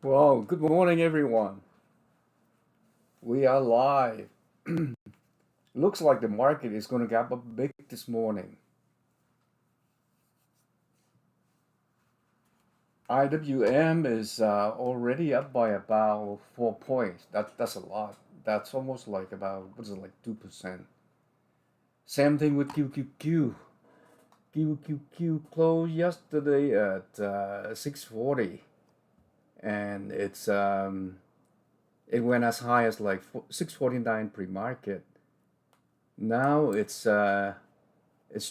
Well, good morning, everyone. We are live. Looks like the market is going to gap up big this morning. IWM is already up by about 4 points. That's a lot. That's almost like about what is it like 2%. Same thing with QQQ. QQQ closed yesterday at 640, and it went as high as like 649 pre-market. Now it's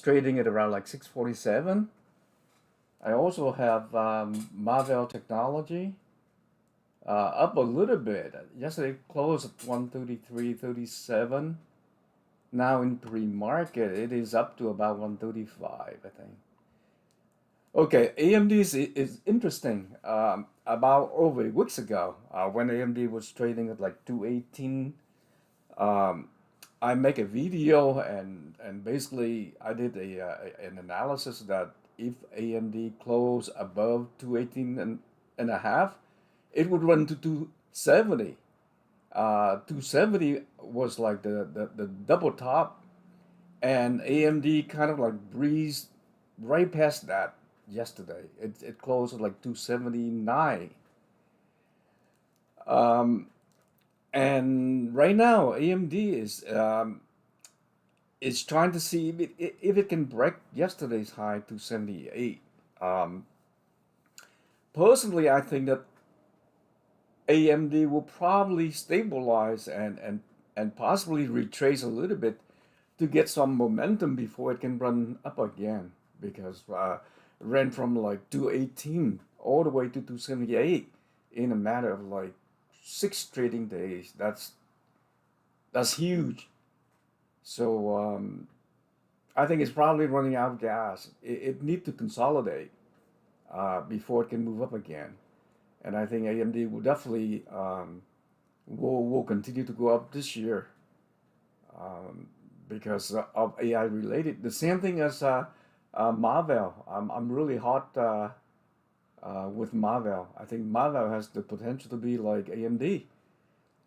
trading at around like 647. I also have Marvell Technology up a little bit. Yesterday it closed at 133.37. Now in pre-market it is up to about 135, I think. Okay, AMD is interesting. About over weeks ago, when AMD was trading at like 218, um, I make a video and basically I did an analysis that if AMD closed above 218 and a half, it would run to 270. 270 was like the double top, and AMD kind of like breezed right past that yesterday. It closed at like 279. Um, and right now, AMD is trying to see if it can break yesterday's high to 78. Um, Personally, I think that AMD will probably stabilize and possibly retrace a little bit to get some momentum before it can run up again because ran from like 218 all the way to 278 in a matter of like 6 trading days. That's huge. So I think it's probably running out of gas. It needs to consolidate before it can move up again. And I think AMD will definitely will continue to go up this year um, because of AI related. The same thing as Marvell. I'm really hot with Marvell. I think Marvell has the potential to be like AMD.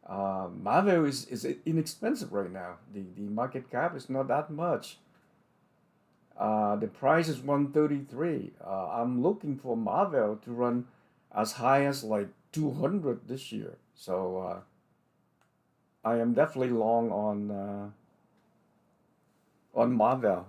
Marvell is inexpensive right now. The market cap is not that much. The price is 133. I'm looking for Marvel to run as high as like 200 this year. So I am definitely long on Marvel.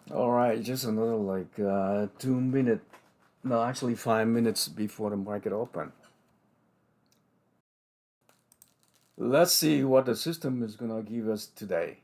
All right, just another like 2 minute, no, actually 5 minutes before the market open. Let's see what the system is gonna give us today.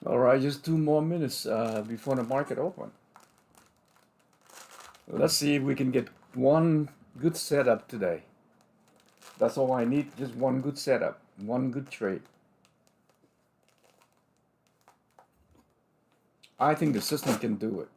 All right, just 2 more minutes before the market open. Let's see if we can get one good setup today. That's all I need, just one good setup, one good trade. I think the system can do it.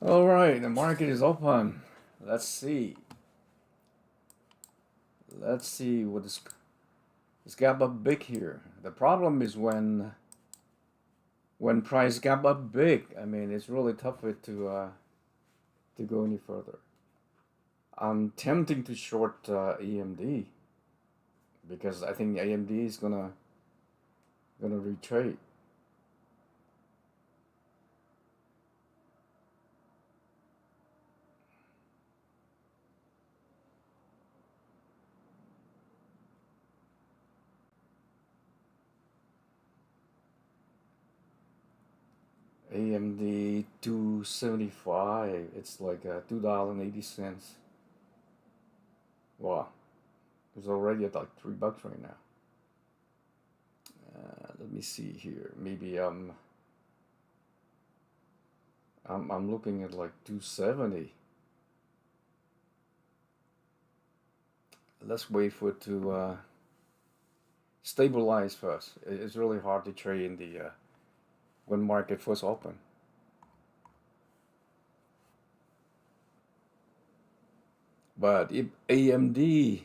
All right, the market is open. Let's see. Let's see what this gap up big here. The problem is when price gap up big. I mean, it's really tough for it to go any further. I'm tempting to short AMD because I think AMD is gonna retrade. AMD 275. It's like $2.80. Wow, it's already at like $3 right now. Let me see here. Maybe I'm looking at like 270. Let's wait for it to stabilize first. It's really hard to trade in the when market first open. But if AMD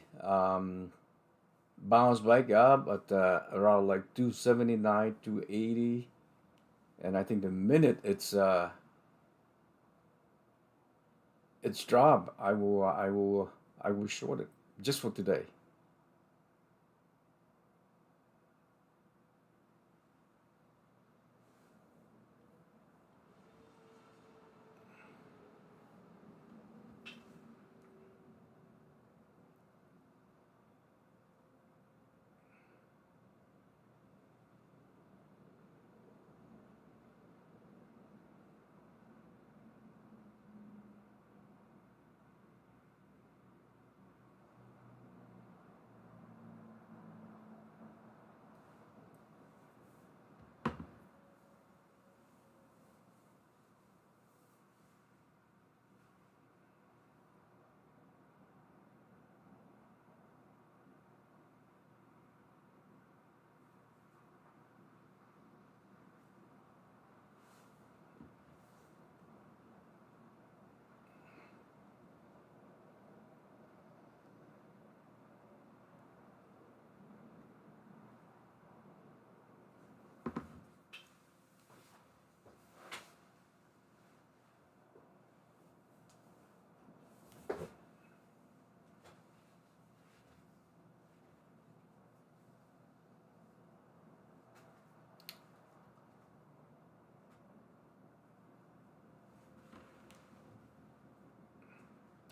bounce back up at around like 279, 280, and I think the minute it's drop, I will short it just for today.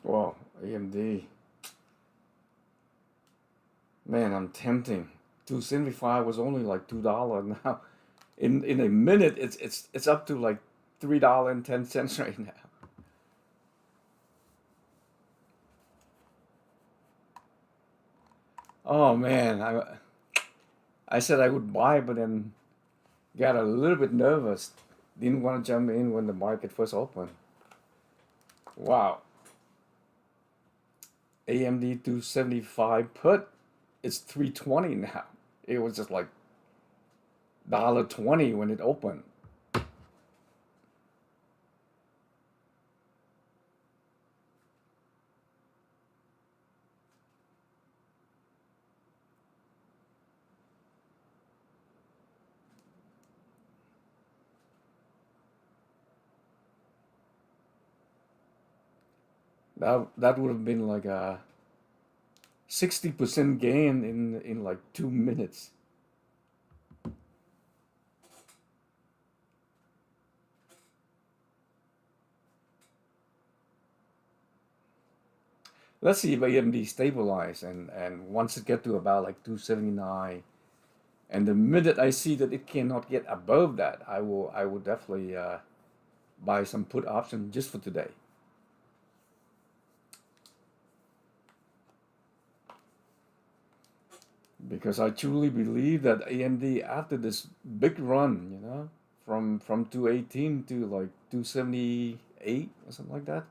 Wow, AMD. Man, I'm tempting. 275 was only like $2 now. In a minute, it's up to like $3.10 right now. Oh man, I said I would buy, but then got a little bit nervous. Didn't want to jump in when the market first opened. Wow, AMD 275 put, it's 320 now. It was just like $1.20 when it opened. That would have been like a 60% gain in like 2 minutes. Let's see if AMD stabilize and once it get to about like 279, and the minute I see that it cannot get above that, I will definitely buy some put option just for today. Because I truly believe that AMD after this big run, from 218 to like 278 or something like that,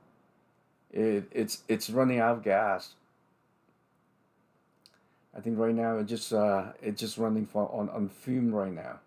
it's running out of gas. I think right now it's just running for on fume right now.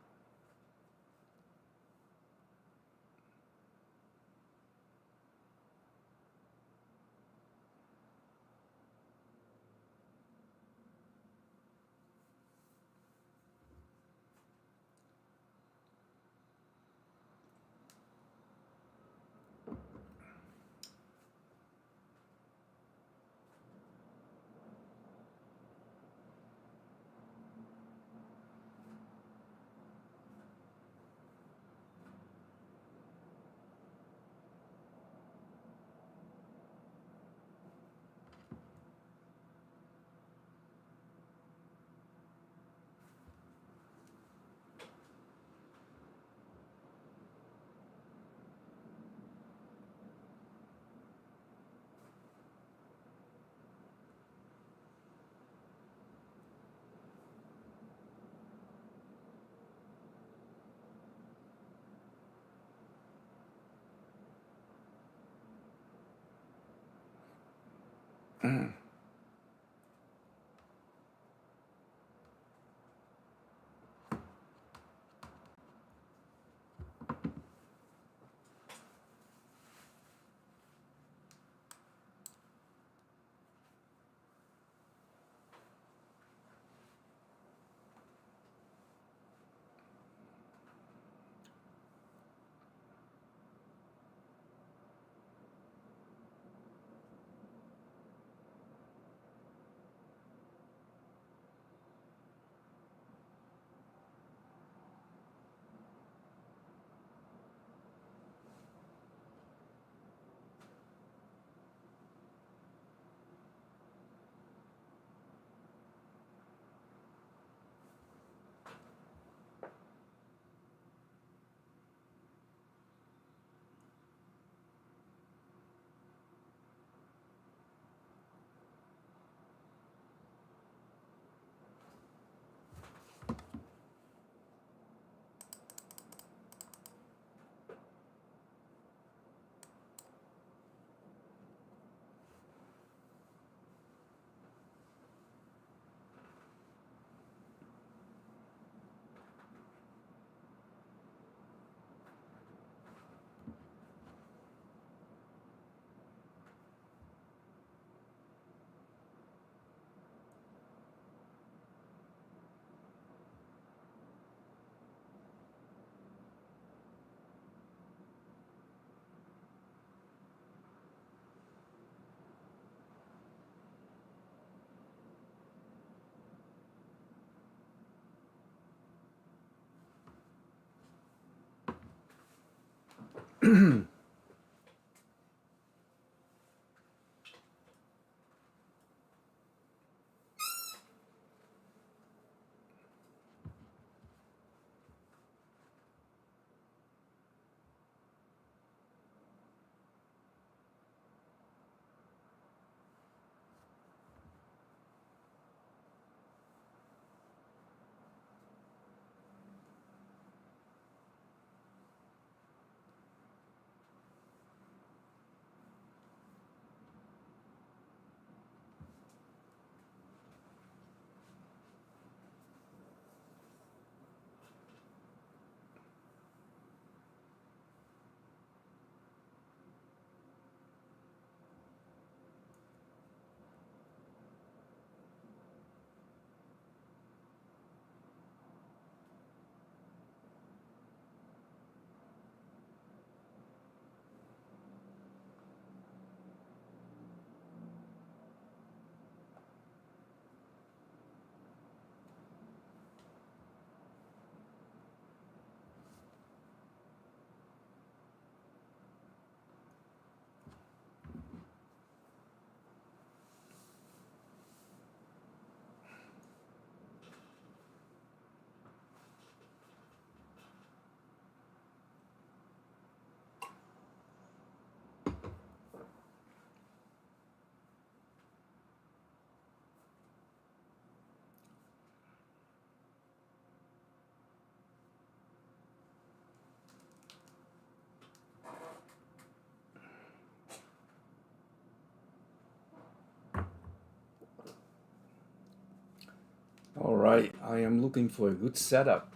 All right, I am looking for a good setup.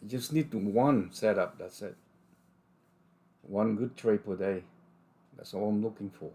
I just need one setup, that's it. One good trade per day. That's all I'm looking for.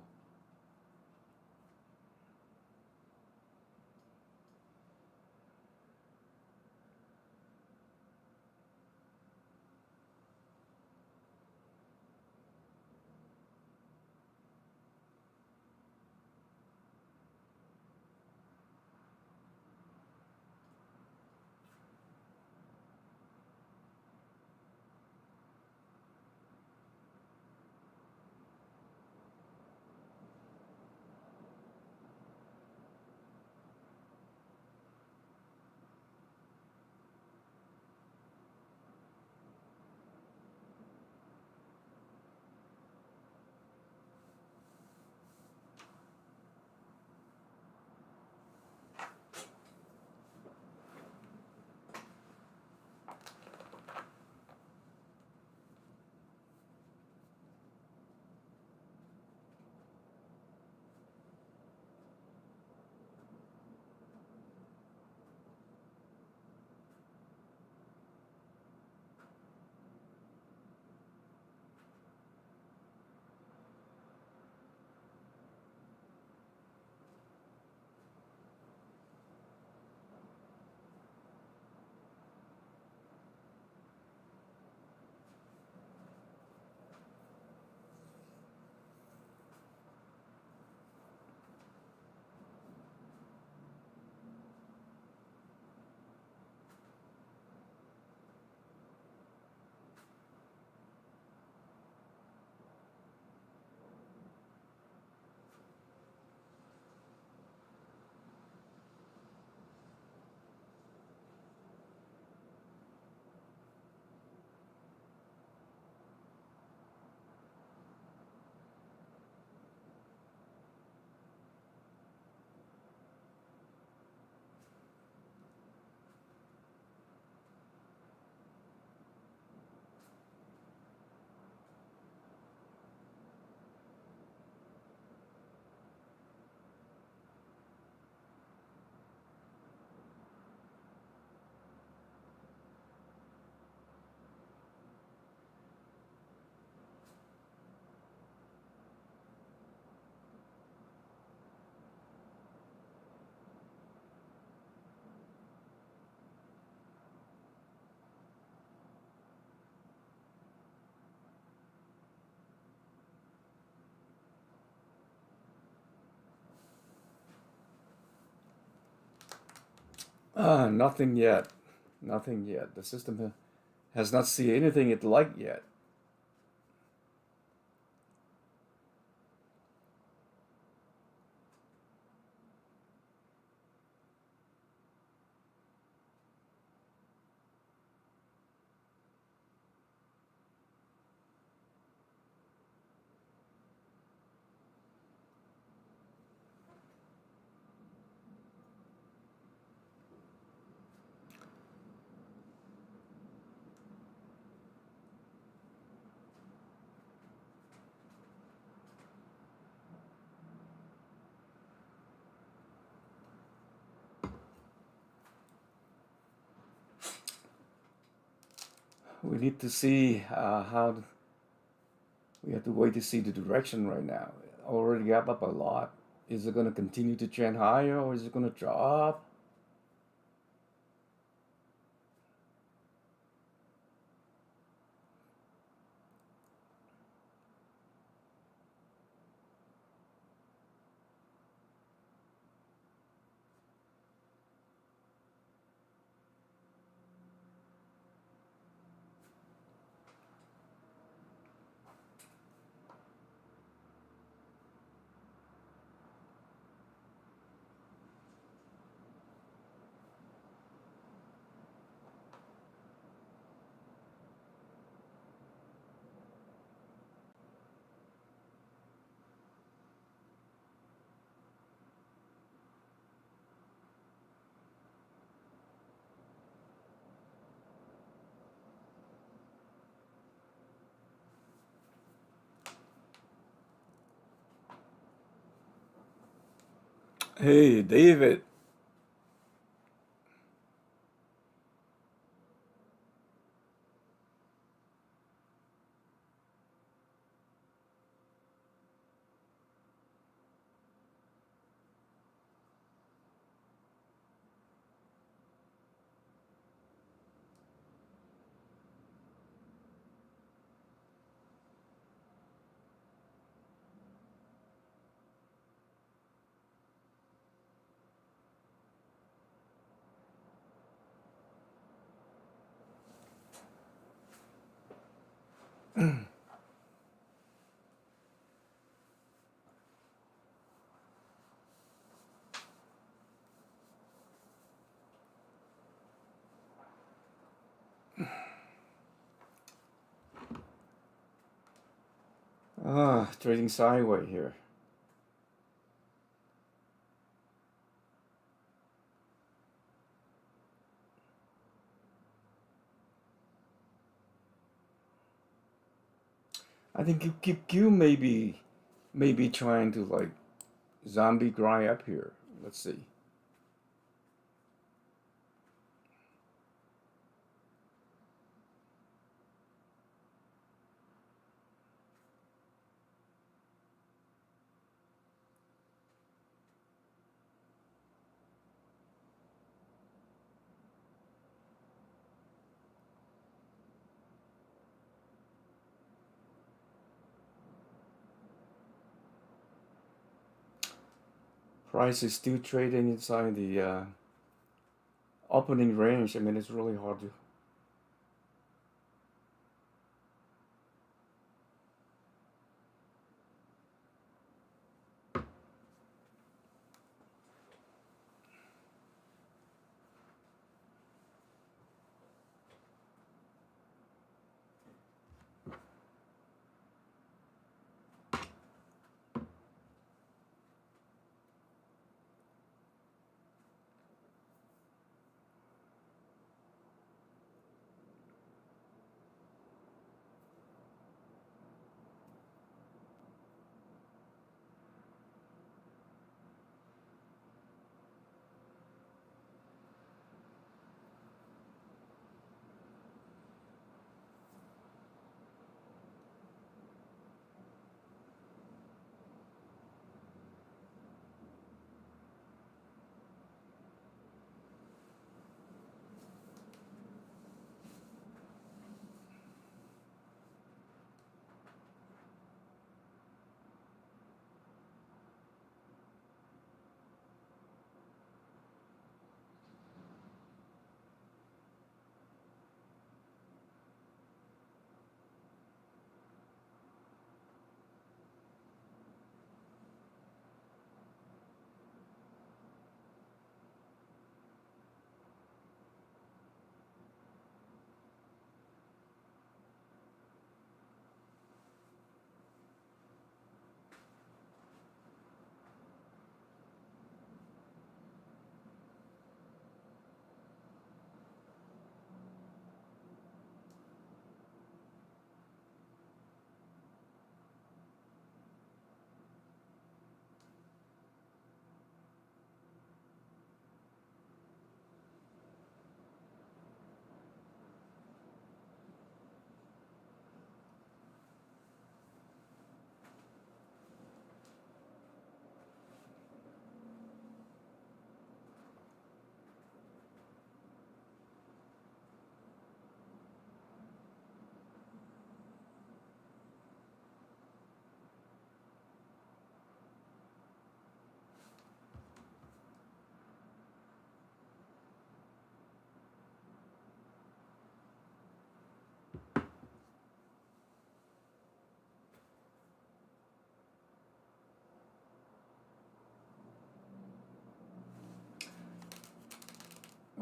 Nothing yet. Nothing yet. The system has not seen anything it liked yet. We need to see how we have to wait to see the direction right now. Already gap up a lot. Is it going to continue to trend higher or is it going to drop? Hey, David, Trading sideways here. I think QQQ maybe trying to like zombie grind up here. Let's see. Price is still trading inside the opening range. I mean, it's really hard to.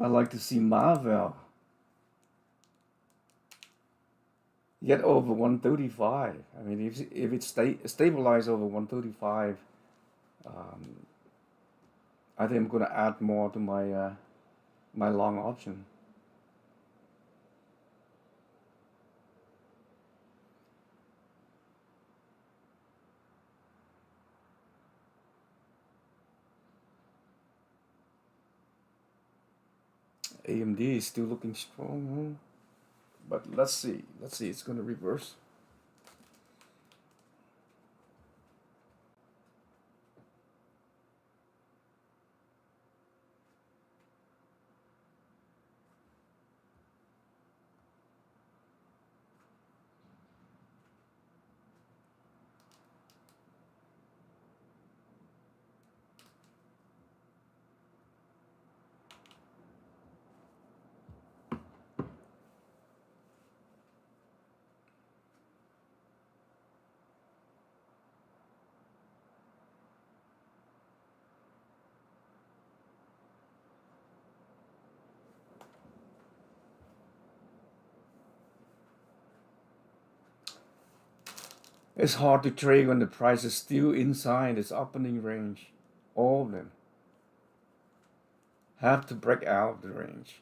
I like to see Marvel get over 135. I mean, if it stabilize over 135, um, I think I'm gonna add more to my my long option. AMD is still looking strong, but let's see. Let's see. It's gonna reverse. It's hard to trade when the price is still inside its opening range. All of them have to break out of the range.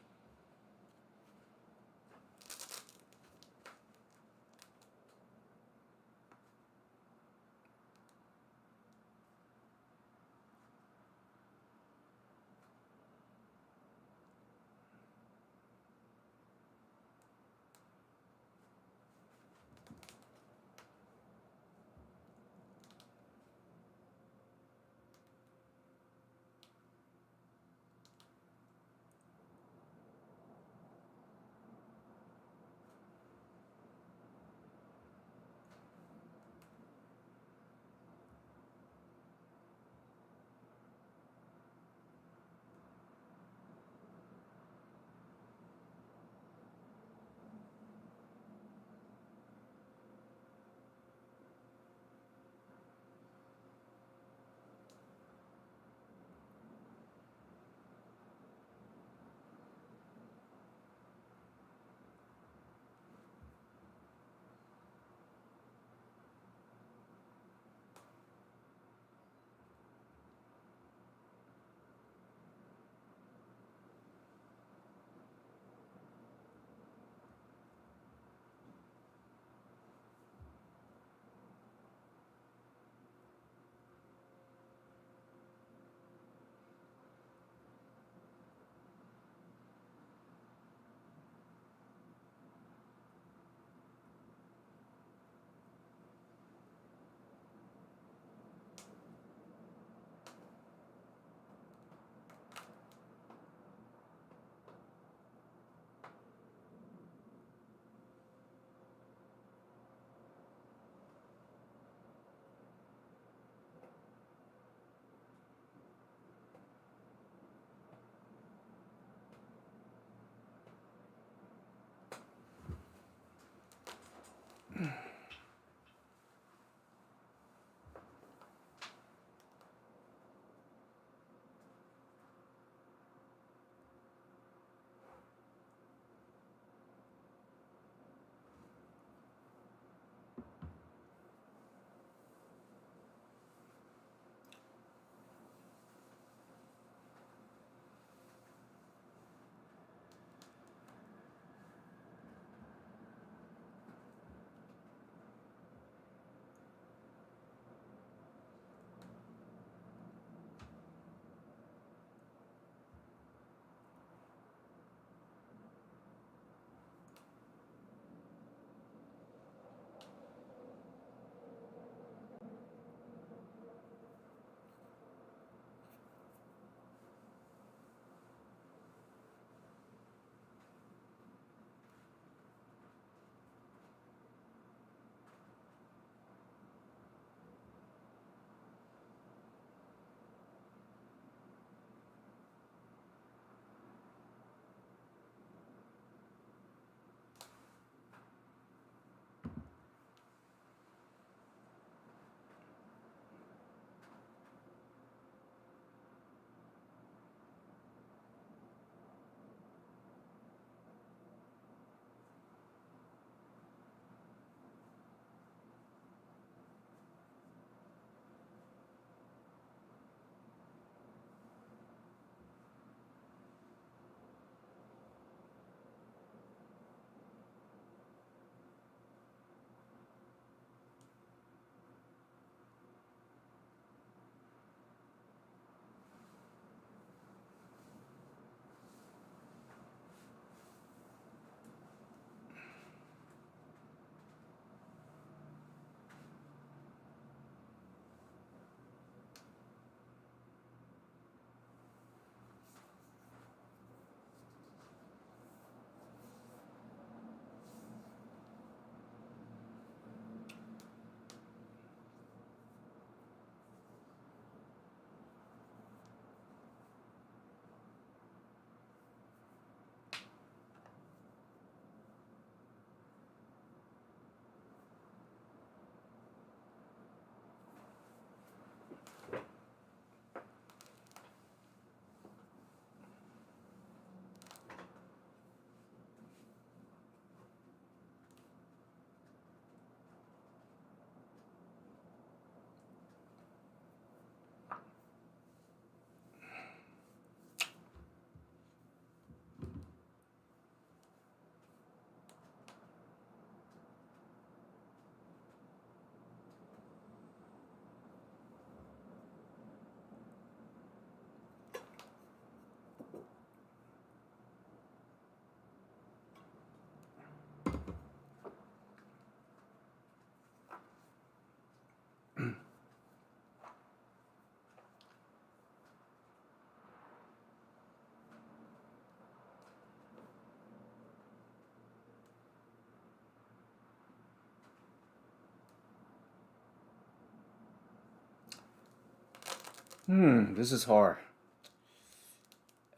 This is hard.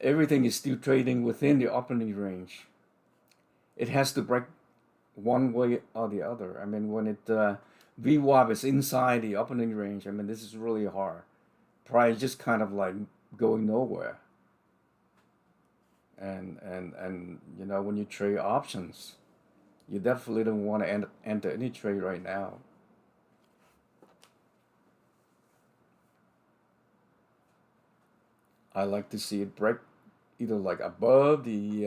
Everything is still trading within the opening range. It has to break one way or the other. I mean, when it VWAP is inside the opening range, I mean, this is really hard. Price just kind of like going nowhere. And you know, when you trade options, you definitely don't want to enter any trade right now. I like to see it break either like above the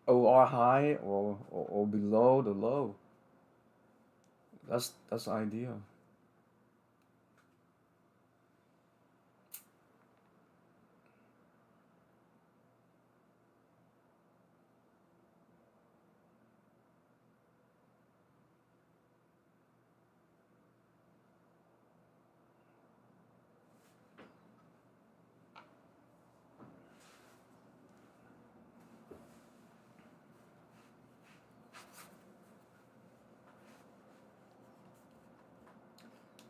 OR high or below the low. That's ideal.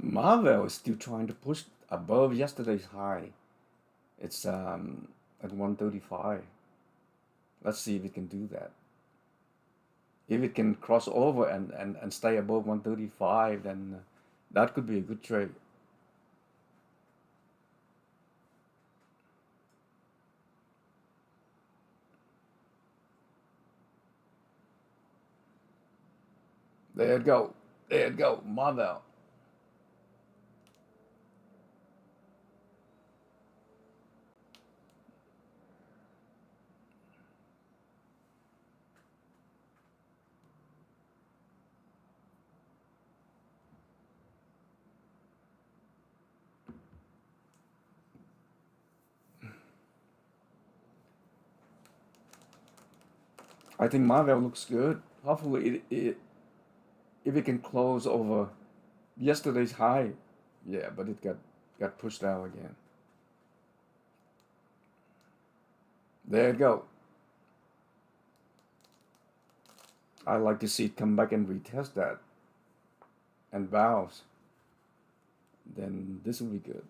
Marvel is still trying to push above yesterday's high. It's at 135. Let's see if it can do that. If it can cross over and stay above 135, then that could be a good trade. There it go. There it go. Marvel. I think Marvel looks good. Hopefully, if it can close over yesterday's high, yeah, but it got pushed down again. There it go. I like to see it come back and retest that and bounce. Then this will be good.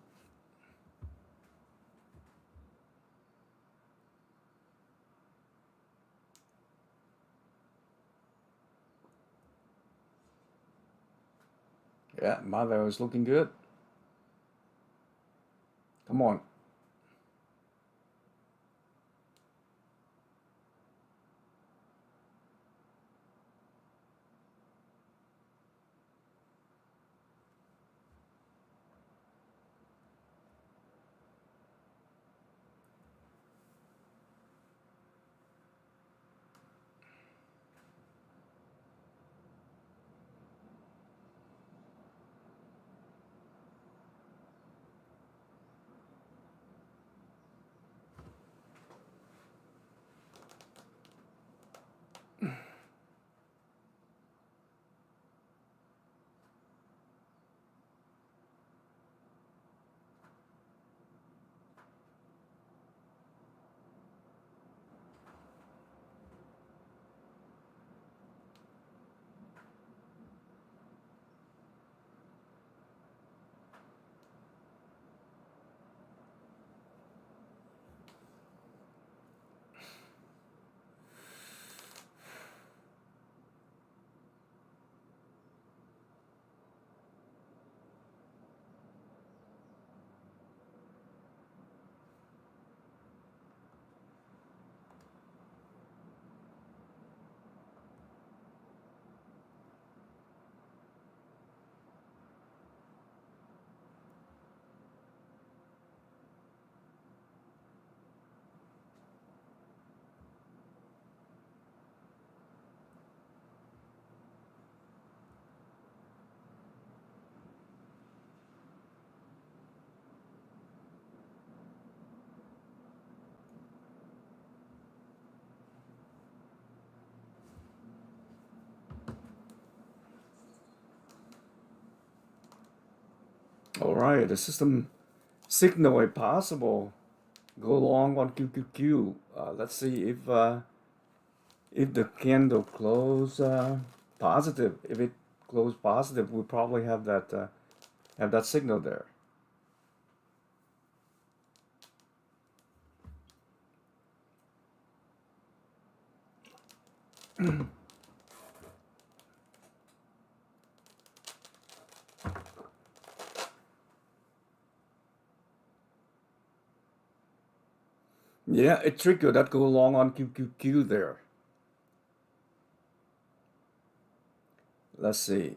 Yeah, Marvel is looking good. Come on. All right, the system signal a possible go long on QQQ. Let's see if the candle close positive. If it close positive, we probably have that signal there. Yeah, it triggered that go along on QQQ there. Let's see.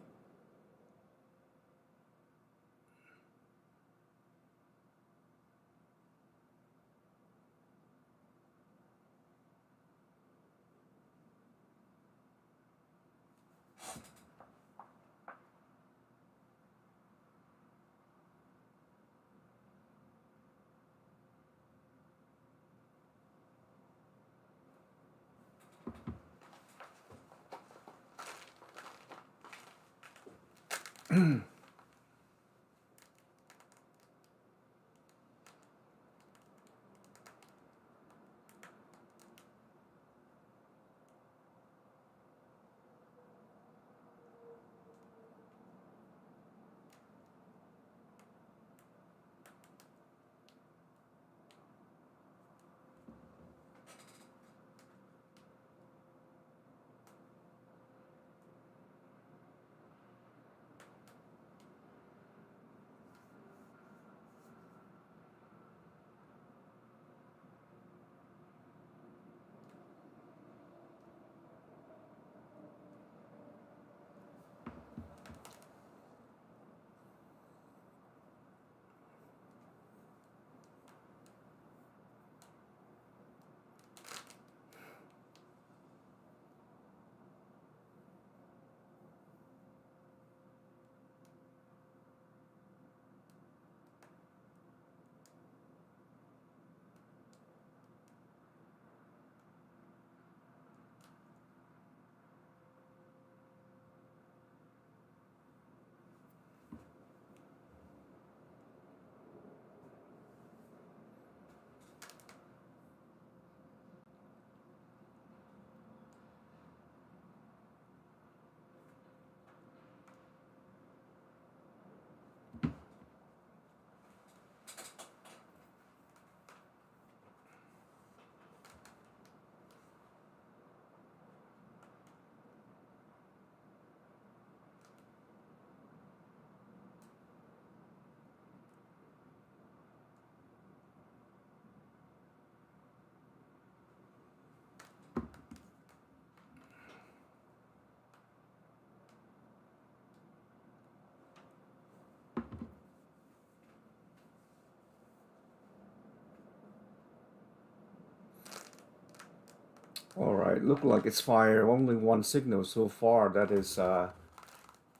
All right, look like it's fired only one signal so far. That is for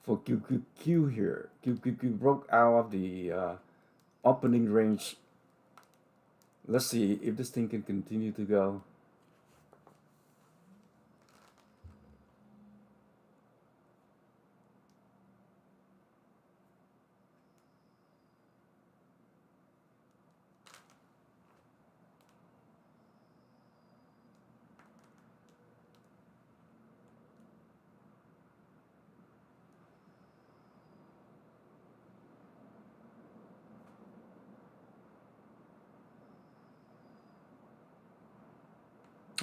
QQQ here. QQQ broke out of the opening range. Let's see if this thing can continue to go.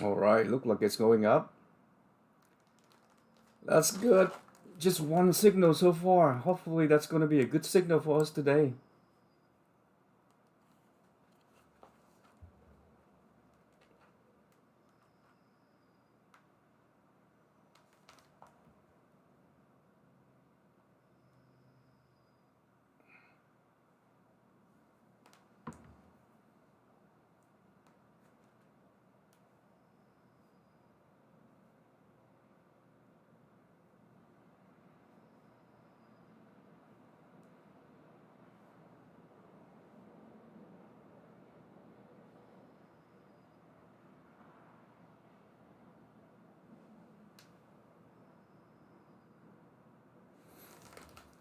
All right, look like it's going up. That's good. Just one signal so far. Hopefully that's going to be a good signal for us today.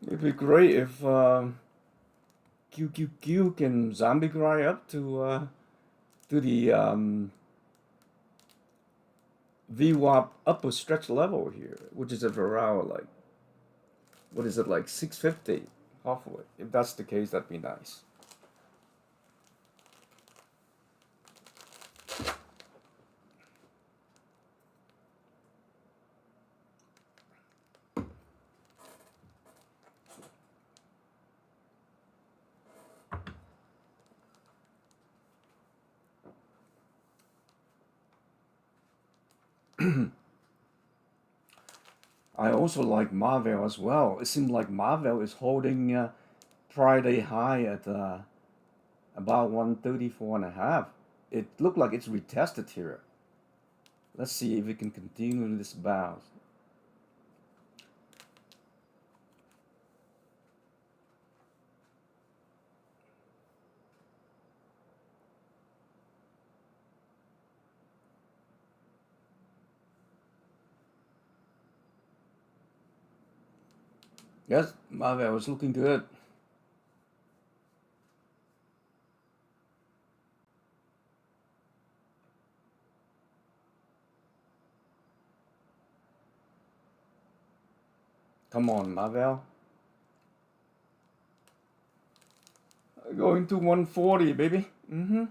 It'd be great if QQQ can zombie grind up to the VWAP upper stretch level here, which is at around like what is it like 650? Hopefully, if that's the case, that'd be nice. I also like Marvel as well. It seems like Marvel is holding Friday high at about 134.5. It looked like it's retested here. Let's see if we can continue this bounce. Yes, Marvel is looking good. Come on, Marvel. Going to 140, baby. Mm-hmm.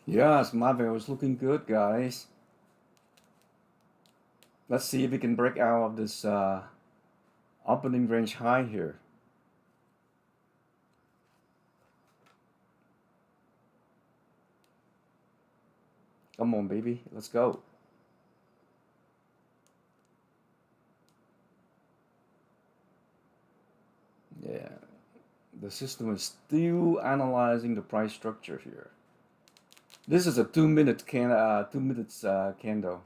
Yes, Marvel is looking good, guys. Let's see if we can break out of this opening range high here. Come on, baby. Let's go. Yeah, the system is still analyzing the price structure here. This is a 2 minute 2 minutes candle.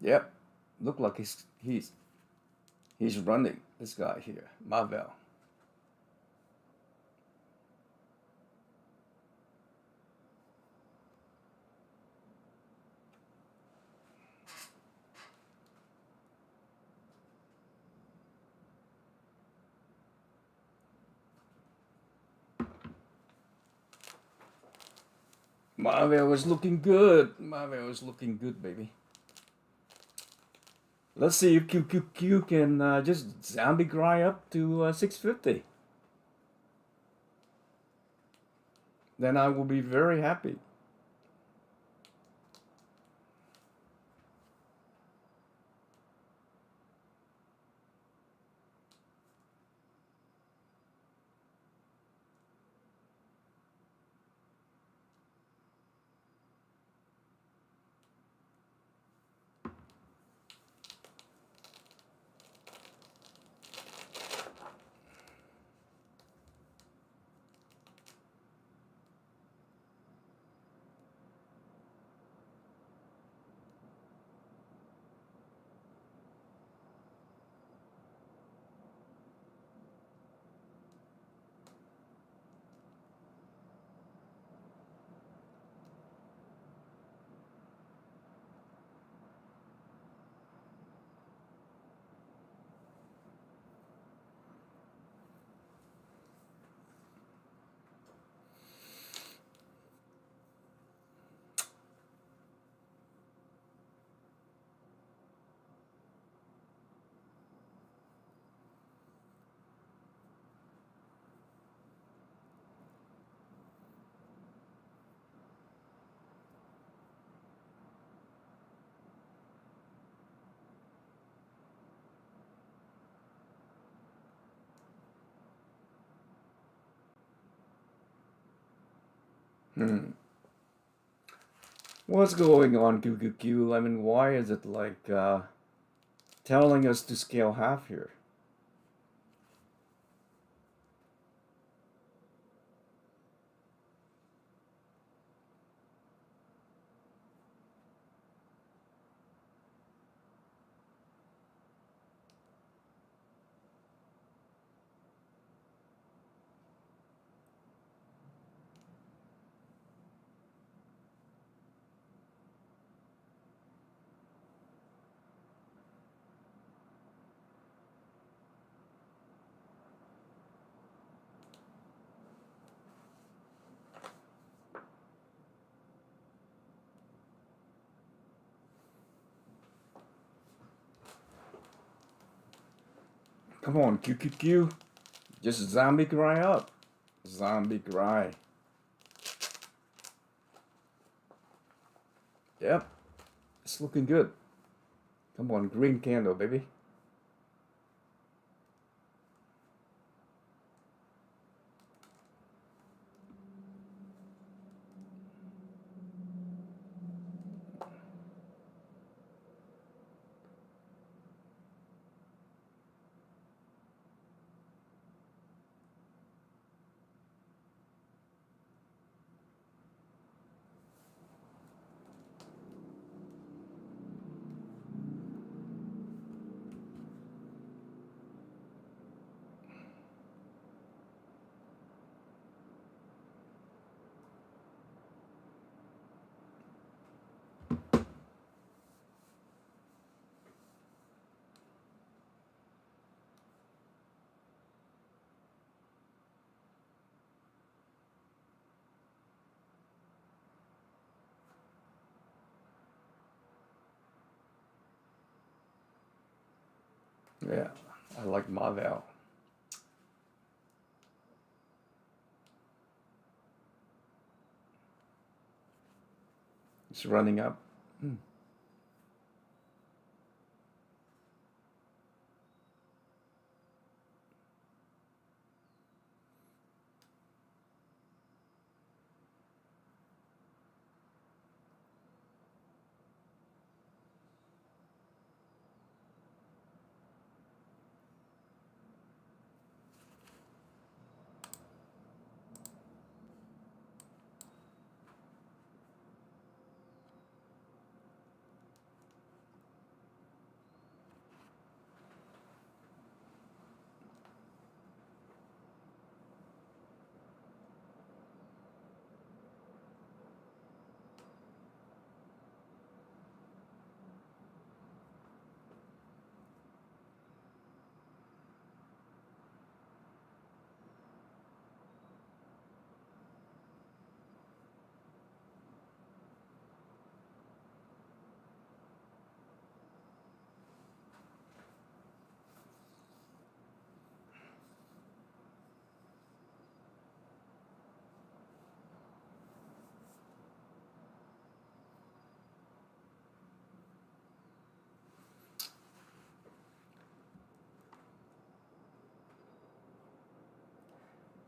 Yep, look like he's running. This guy here, Marvel. Marvel is looking good. Marvel is looking good, baby. Let's see if QQQ can just zombie grind up to 650. Then I will be very happy. Hmm. What's going on, QQQ? I mean, why is it like telling us to scale half here? Come on, QQQ. Just zombie cry up. Zombie cry. Yep, it's looking good. Come on, green candle, baby. Yeah, I like Marvel. It's running up. Hmm.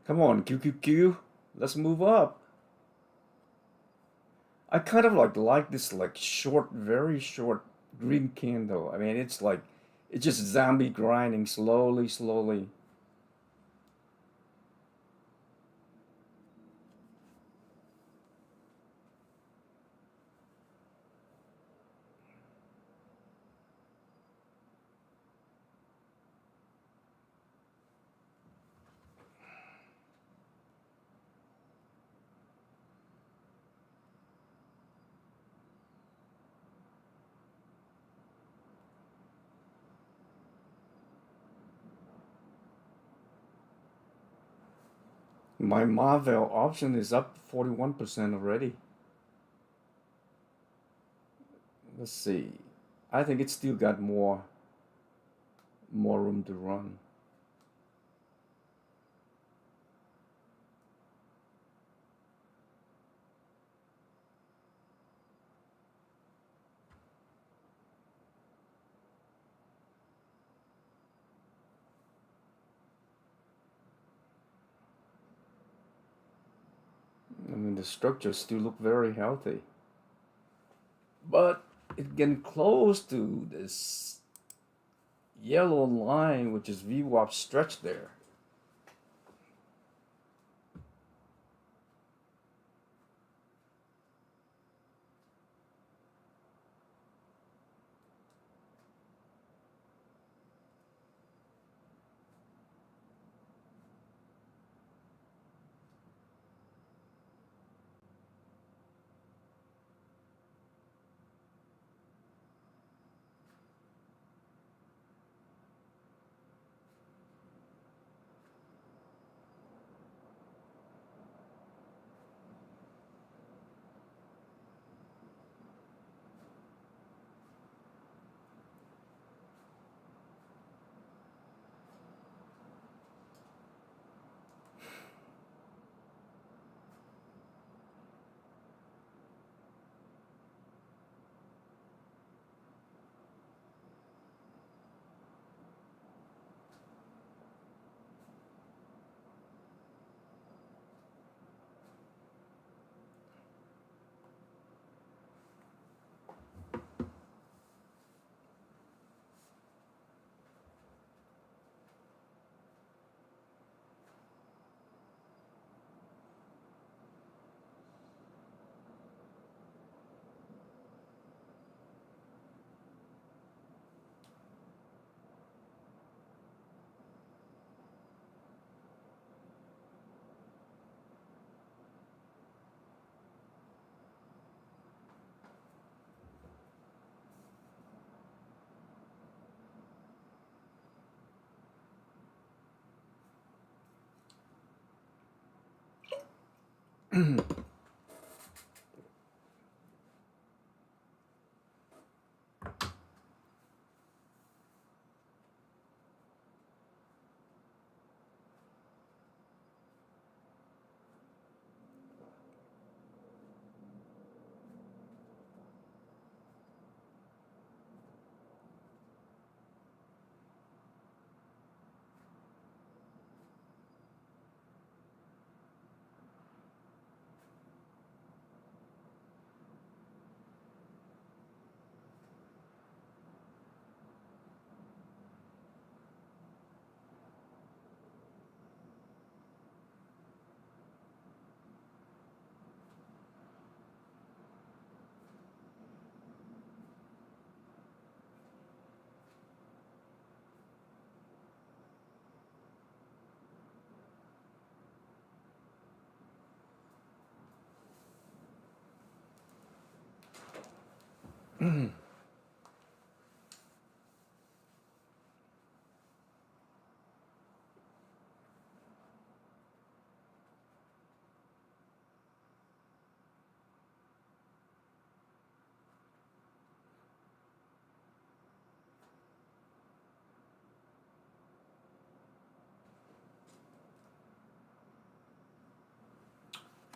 Come on, QQQ. Let's move up. I kind of like this like short, very short green candle. I mean, it's like it's just zombie grinding slowly, slowly. My Marvel option is up 41% already. Let's see. I think it's still got more room to run. I mean, and the structure still look very healthy. But it getting close to this yellow line, which is VWAP stretch there.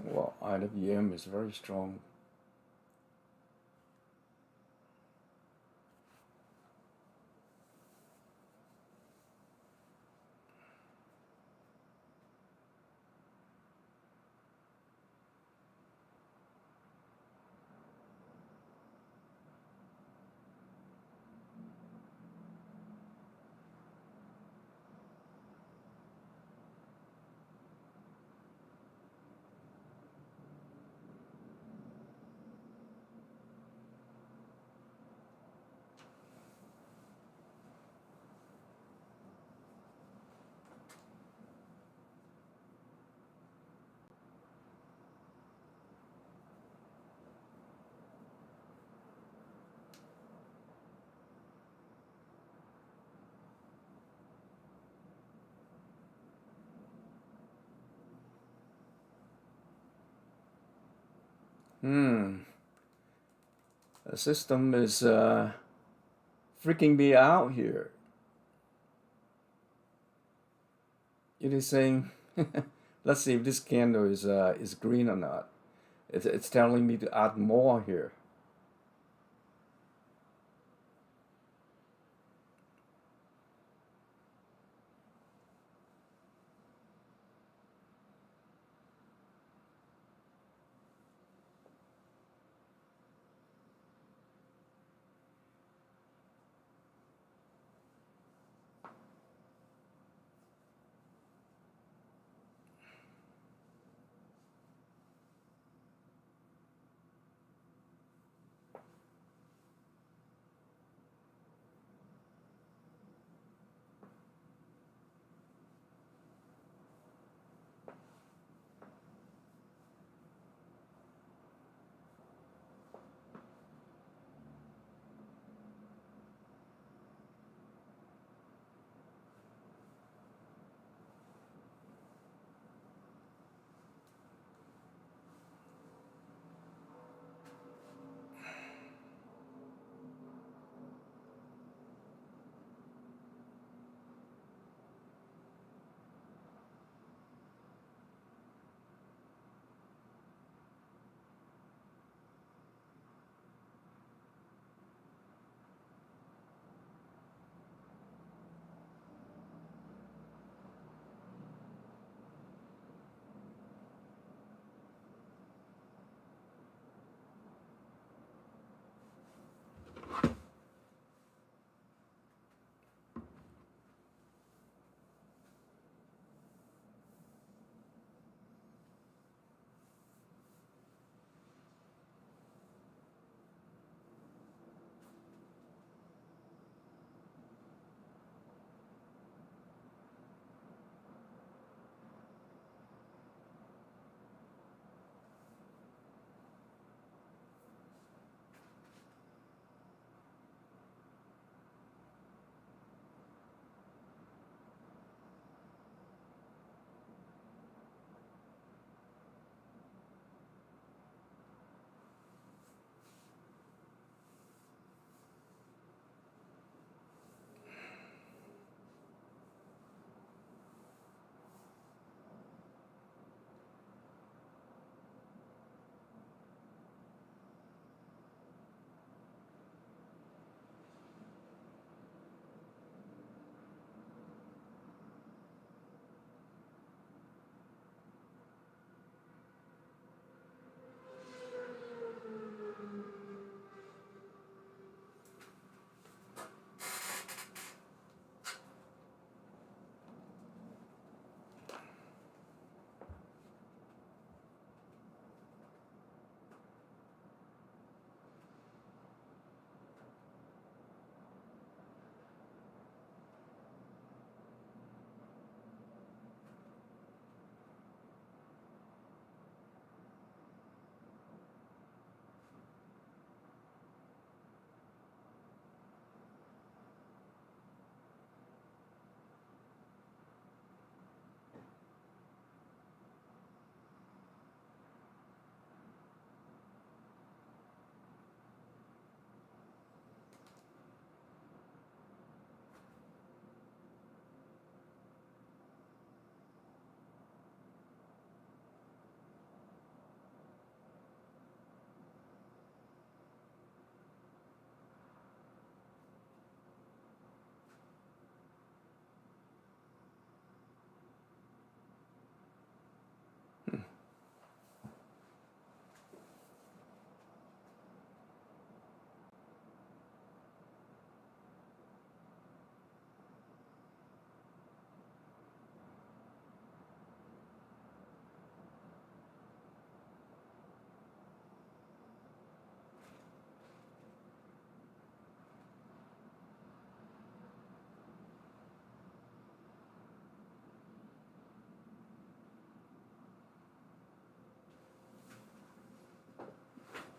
Well, IWM is very strong. Hmm. The system is freaking me out here. It is saying, let's see if this candle is green or not. It's telling me to add more here.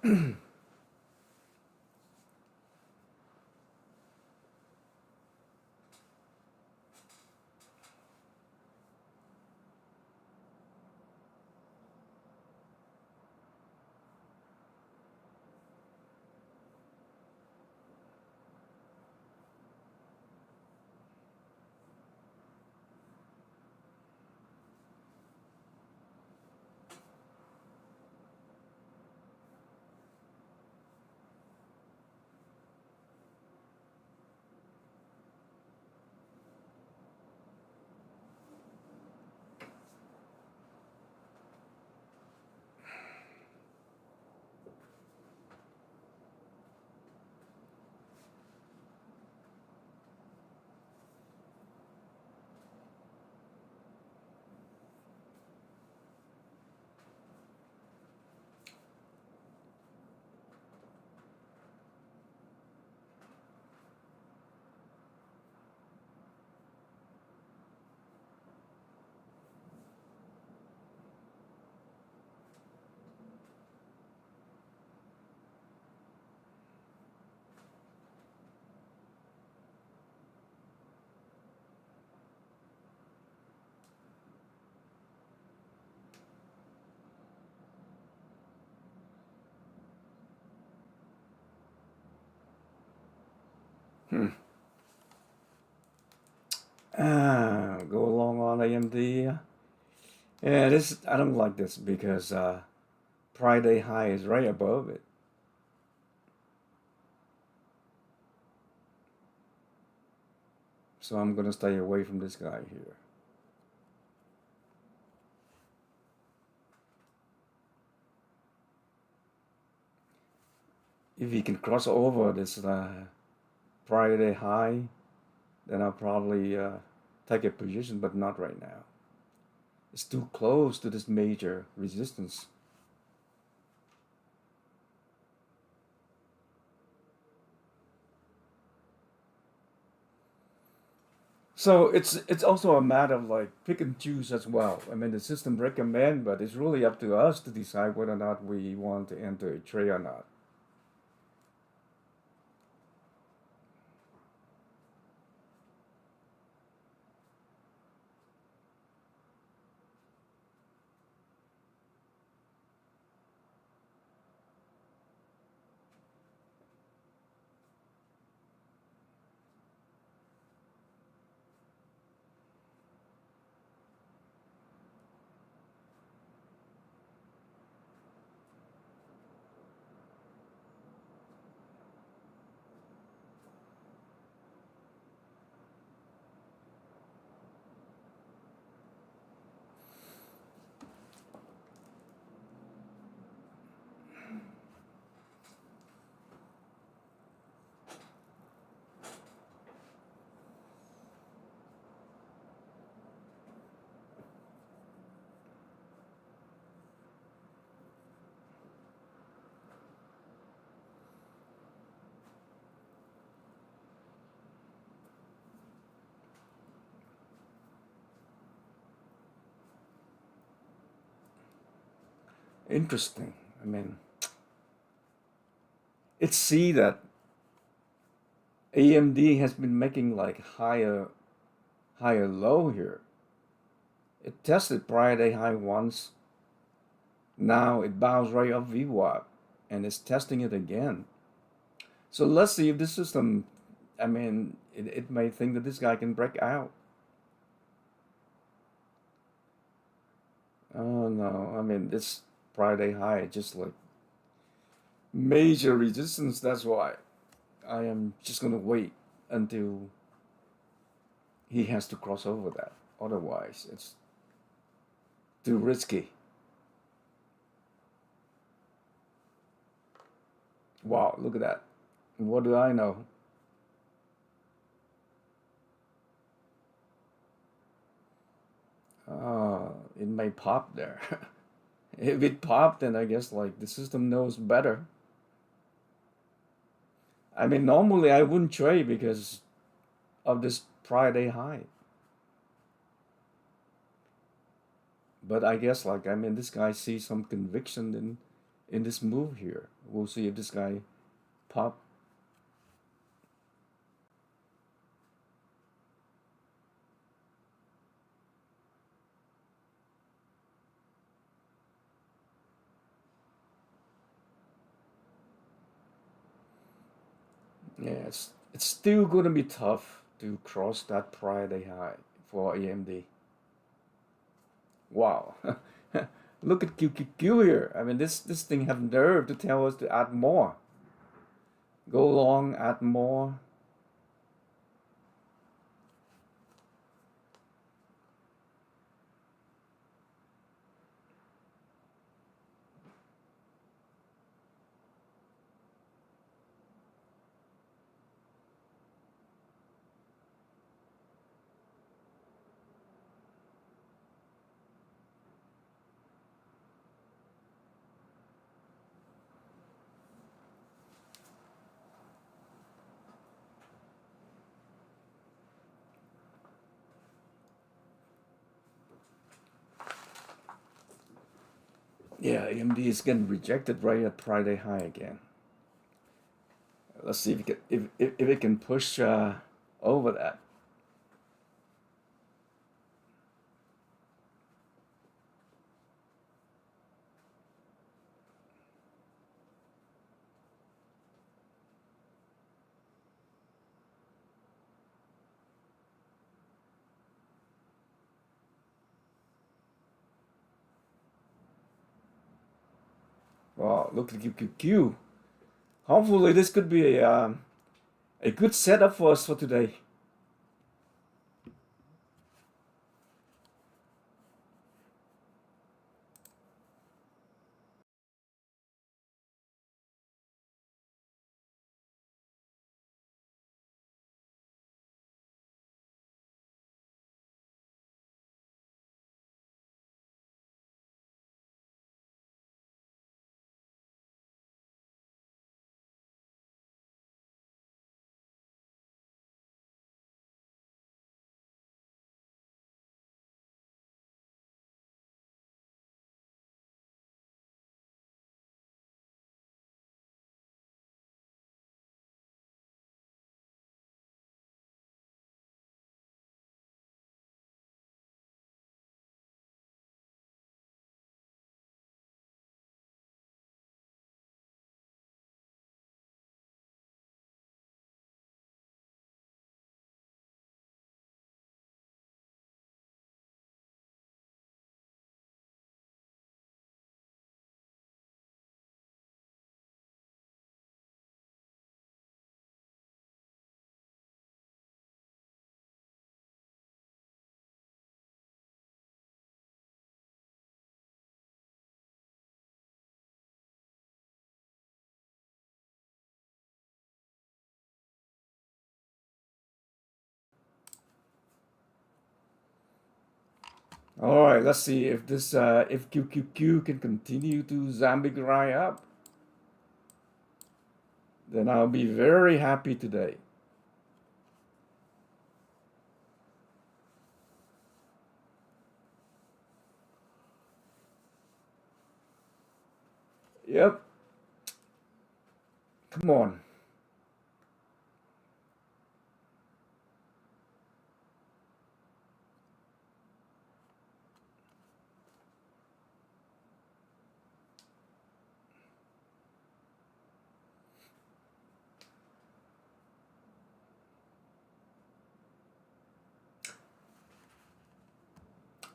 Hmm. Go along on AMD. Yeah, this I don't like this because Friday high is right above it. So I'm gonna stay away from this guy here. If he can cross over this Friday high, then I'll probably take a position, but not right now. It's too close to this major resistance. So it's also a matter of like pick and choose as well. I mean, the system recommend, but it's really up to us to decide whether or not we want to enter a trade or not. Interesting. I mean, it's see that AMD has been making like higher low here. It tested Friday high once. Now it bounced right off VWAP and it's testing it again. So let's see if this system, I mean, it may think that this guy can break out. Oh no, I mean, this Friday high just like major resistance. That's why I am just gonna wait until he has to cross over that. Otherwise, it's too risky. Wow, look at that. What do I know? It may pop there. If it popped, then I guess like the system knows better. I mean, normally I wouldn't trade because of this Friday high. But I guess like I mean, this guy sees some conviction in this move here. We'll see if this guy pop. Yeah, it's still gonna be tough to cross that Friday high for AMD. Wow. Look at QQQ here. I mean, this thing have nerve to tell us to add more. Go long, add more. Yeah, AMD is getting rejected right at Friday high again. Let's see if it can push over that. Wow, look at QQQ. Hopefully this could be a good setup for us for today. All right, let's see if this if QQQ can continue to zombie grind up. Then I'll be very happy today. Yep, come on.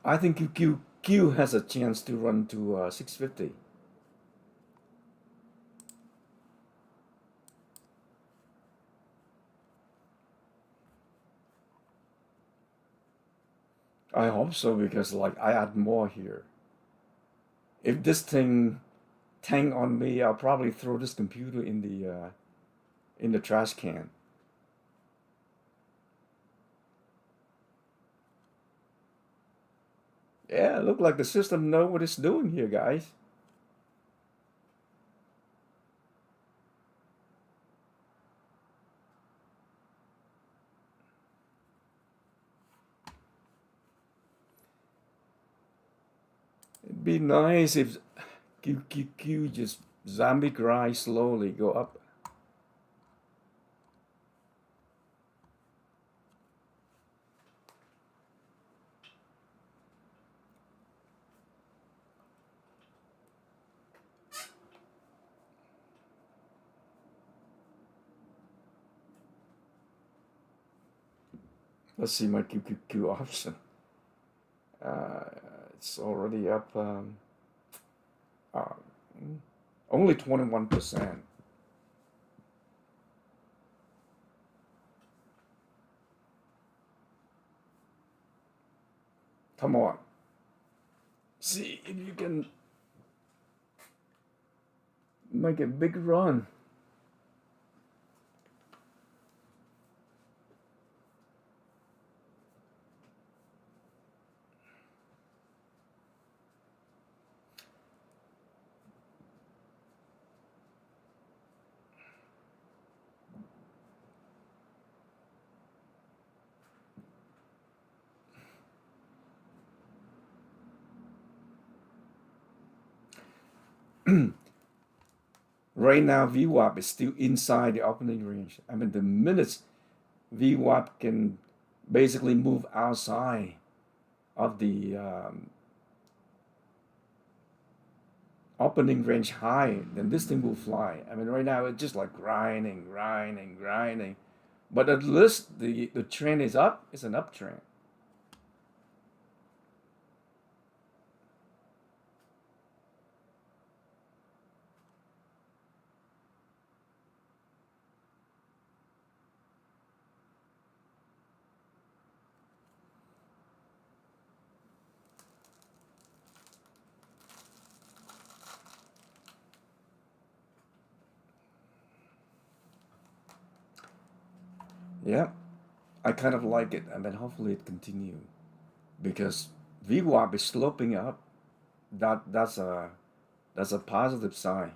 I think QQQ has a chance to run to 650. I hope so because like I add more here. If this thing tank on me, I'll probably throw this computer in the trash can. Yeah, look like the system know what it's doing here, guys. It'd be nice if QQQ just Zombie grind slowly go up. Let's see my QQQ option. Uh, it's already up uh, only 21%. Come on. See if you can make a big run. Right now, VWAP is still inside the opening range. I mean, the minutes VWAP can basically move outside of the opening range high, then this thing will fly. I mean, right now it's just like grinding, grinding, grinding. But at least the trend is up. It's an uptrend. Yeah, I kind of like it. I mean, hopefully it continue because VWAP is sloping up. That's a positive sign.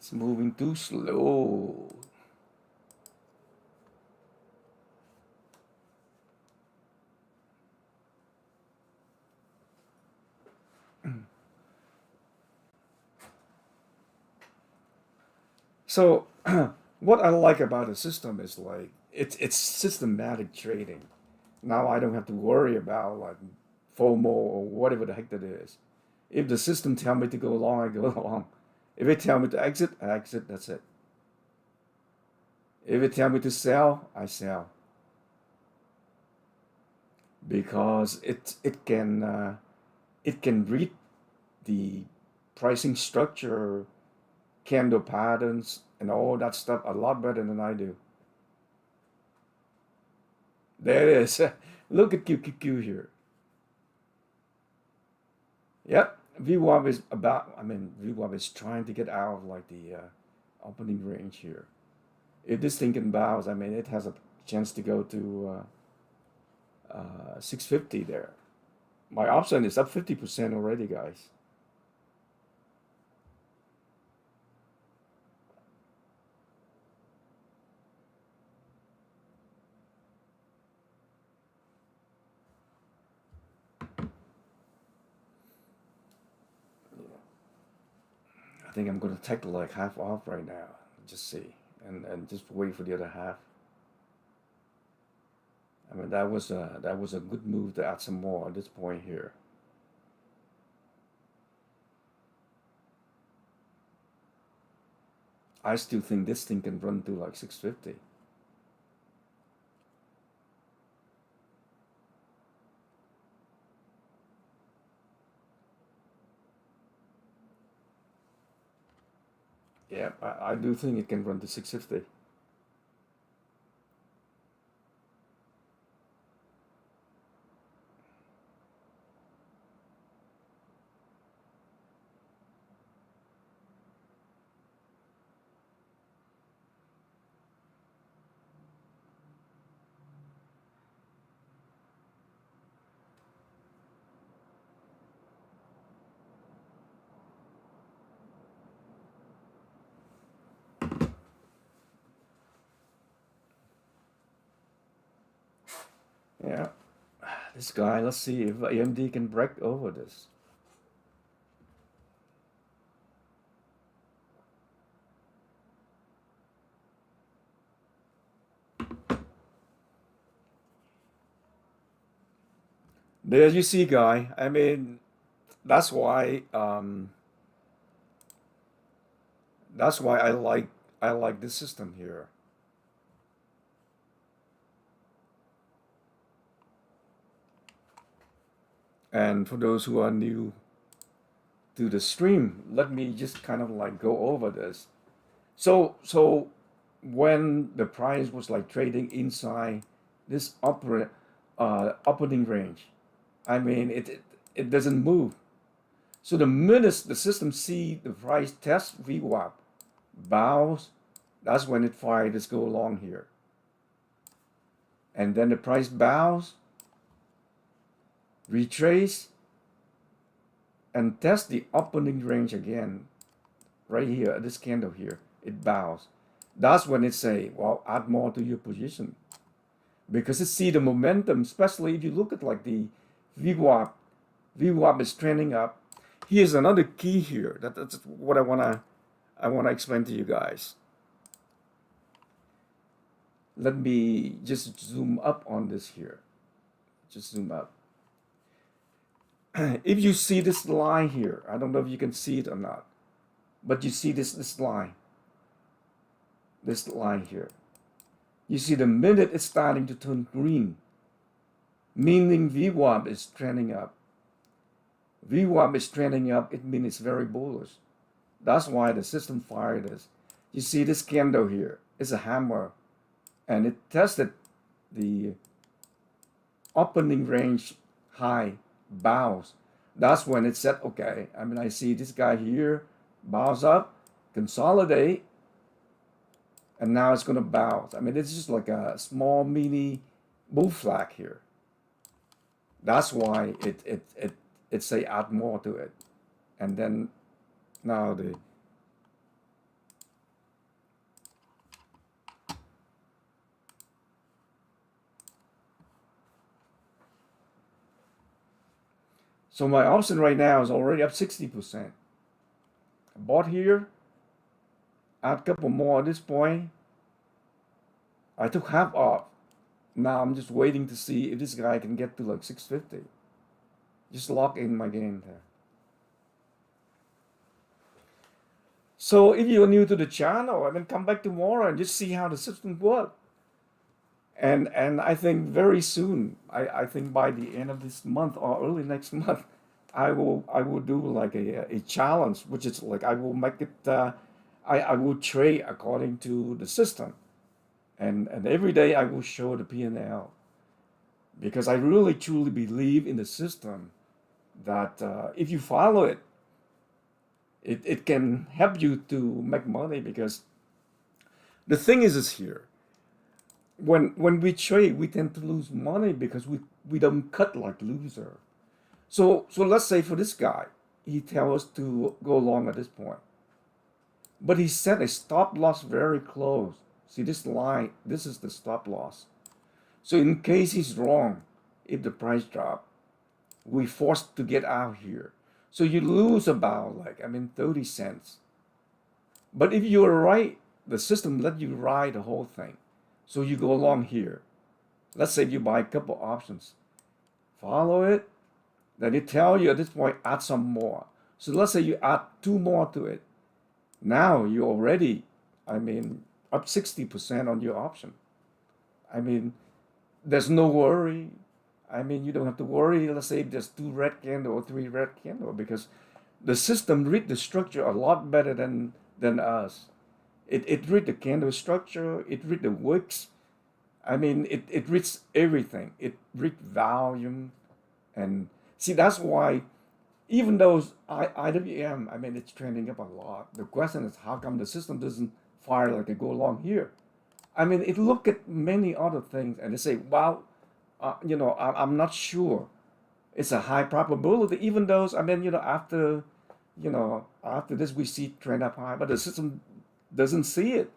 It's moving too slow. So what I like about the system is like it's systematic trading. Now I don't have to worry about like FOMO or whatever the heck that is. If the system tell me to go along, I go along. If it tell me to exit, I exit. That's it. If it tell me to sell, I sell because it can read the pricing structure, candle patterns, and all that stuff a lot better than I do. There it is. Look at QQQ here. Yep, VWAP is about. I mean, VWAP is trying to get out of like the opening range here. If this thing can bounce, I mean, it has a chance to go to 650 there. My option is up 50% already, guys. I think I'm gonna take like half off right now. Just see, and just wait for the other half. I mean, that was a good move to add some more at this point here. I still think this thing can run to like 650. Yeah, I do think it can run to 650. Yeah, this guy, let's see if AMD can break over this. There you see, guy. I mean, that's why that's why I like this system here. And for those who are new to the stream, let me just kind of like go over this. So when the price was like trading inside this opening range, I mean it doesn't move. So the minute the system see the price test VWAP, bounce, that's when it fired this go along here. And then the price bounce, retrace, and test the opening range again. Right here, this candle here, it bows. That's when it say, well, add more to your position. Because it see the momentum, especially if you look at like the VWAP. VWAP is trending up. Here's another key here. That's what I wanna explain to you guys. Let me just zoom up on this here. Just zoom up. If you see this line here, I don't know if you can see it or not, but you see this line here. You see the minute it's starting to turn green, meaning VWAP is trending up. VWAP is trending up, it means it's very bullish. That's why the system fired this. You see this candle here, it's a hammer, and it tested the opening range high, bounce. That's when it said, okay, I mean, I see this guy here, bounce up, consolidate, and now it's going to bounce. I mean, it's just like a small mini bull flag here. That's why it say add more to it. And then now the so my option right now is already up 60%. I bought here, add a couple more at this point. I took half off. Now I'm just waiting to see if this guy can get to like 650. Just lock in my game there. So if you're new to the channel, I mean, come back tomorrow and just see how the system works. And I think very soon, I think by the end of this month or early next month, I will do like a challenge, which is like I will make it I will trade according to the system, and every day I will show the P&L because I really truly believe in the system that if you follow it, it can help you to make money because the thing is here when we trade we tend to lose money because we don't cut like loser. So let's say for this guy, he tells us to go long at this point, but he set a stop loss very close. See this line, this is the stop loss. So in case he's wrong, if the price drop, we forced to get out here. So you lose about like, I mean, 30 cents. But if you're right, the system let you ride the whole thing. So you go along here. Let's say you buy a couple options. Follow it. Then it tell you at this point, add some more. So let's say you add 2 more to it. Now you already, I mean, up 60% on your option. I mean, there's no worry. I mean, you don't have to worry. Let's say if there's 2 red candle or 3 red candle because the system read the structure a lot better than us. It read the candle structure. It read the wicks. I mean, it reads everything. It read volume, and see that's why even those IWM, I mean, it's trending up a lot. The question is how come the system doesn't fire like they go along here? I mean, it look at many other things and they say, well, you know, I'm not sure. It's a high probability, even those, I mean, you know, after this we see trend up high, but the system doesn't see it.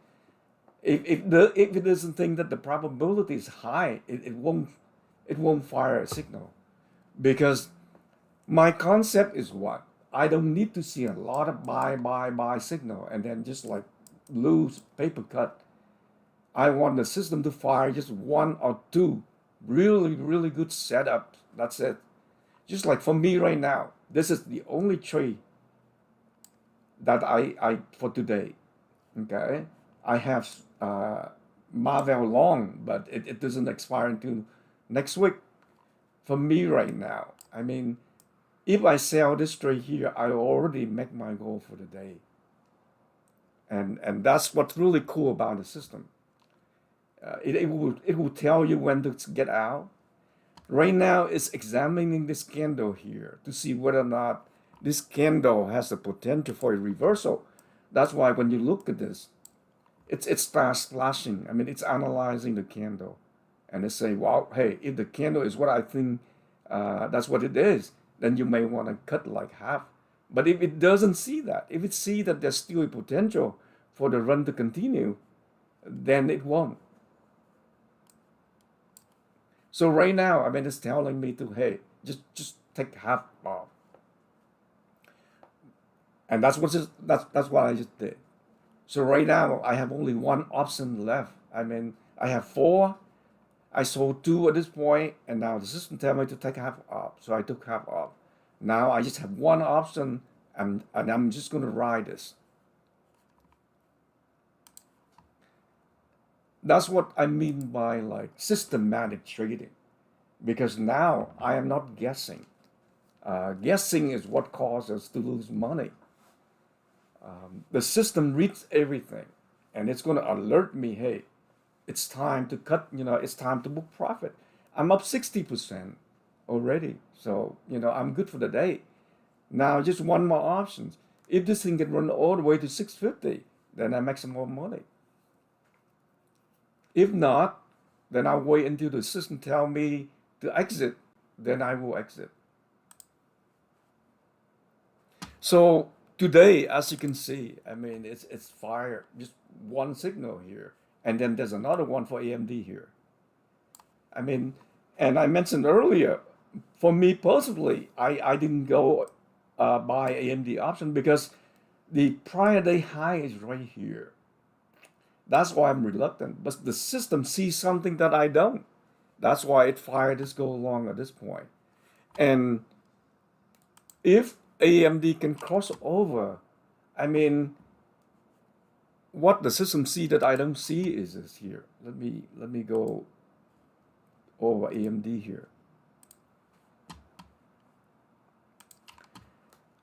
If it doesn't think that the probability is high, it won't it won't fire a signal. Because my concept is what? I don't need to see a lot of buy signal and then just like lose paper cut. I want the system to fire just one or two really good setups. That's it. Just like for me right now, this is the only trade that I for today. Okay, I have Marvel long, but it doesn't expire until next week. For me right now, I mean, if I sell this trade here, I already make my goal for the day, and that's what's really cool about the system. It will tell you when to get out. Right now, it's examining this candle here to see whether or not this candle has the potential for a reversal. That's why when you look at this, it starts flashing. I mean, it's analyzing the candle, and it's saying, "Wow, hey, if the candle is what I think, that's what it is, then you may want to cut like half." But if it doesn't see that, if it see that there's still a potential for the run to continue, then it won't. So right now, I mean, it's telling me to, hey, just take half off, and that's what I just did. So right now, I have only one option left. I mean, I have four. I sold two at this point, and now the system tells me to take half off. So I took half off. Now I just have one option, and I'm just going to ride this. That's what I mean by like systematic trading, because now I am not guessing. Guessing is what causes us to lose money. The system reads everything, and it's going to alert me, hey, it's time to cut, it's time to book profit. I'm up 60% already. So, I'm good for the day. Now, just one more option. If this thing can run all the way to 650, then I make some more money. If not, then I'll wait until the system tell me to exit, then I will exit. So today, as you can see, I mean, it's fire, just one signal here. And then there's another one for AMD here. I mean, and I mentioned earlier, for me personally, I didn't go buy AMD option because the prior day high is right here. That's why I'm reluctant. But the system sees something that I don't. That's why it fired this go along at this point. And if AMD can cross over, I mean, what the system see that I don't see is this here. Let me go over AMD here.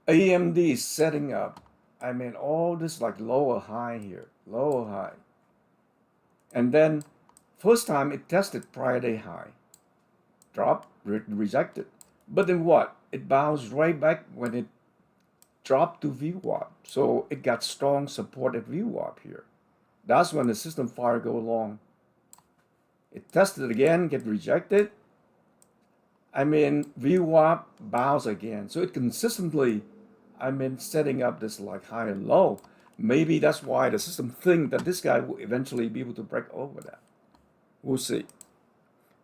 AMD is setting up, I mean, all this like lower high here, lower high. And then first time it tested prior day high, dropped, rejected. But then what? It bounced right back when it dropped to VWAP. So it got strong support at VWAP here. That's when the system fire go along. It tested again, get rejected. I mean, VWAP bounce again. So it consistently, I mean, setting up this like high and low. Maybe that's why the system think that this guy will eventually be able to break over that. We'll see.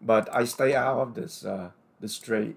But I stay out of this trade.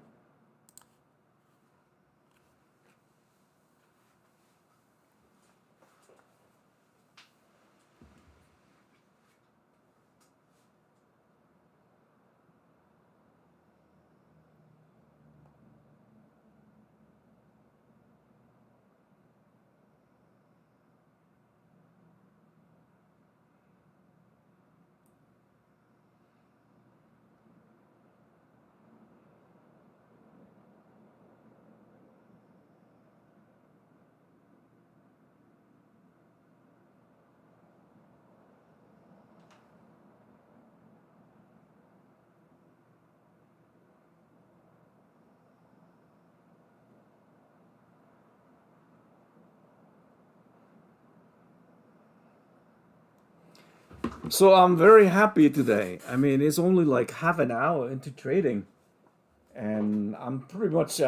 So I'm very happy today. I mean, it's only like half an hour into trading, and I'm pretty much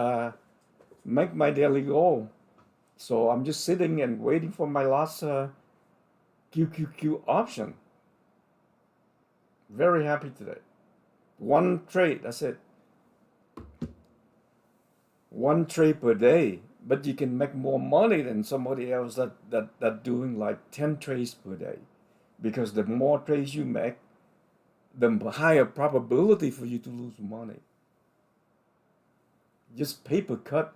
make my daily goal. So I'm just sitting and waiting for my last QQQ option. Very happy today. One trade, that's it. One trade per day, but you can make more money than somebody else that doing like 10 trades per day. Because the more trades you make, the higher probability for you to lose money. Just paper cut.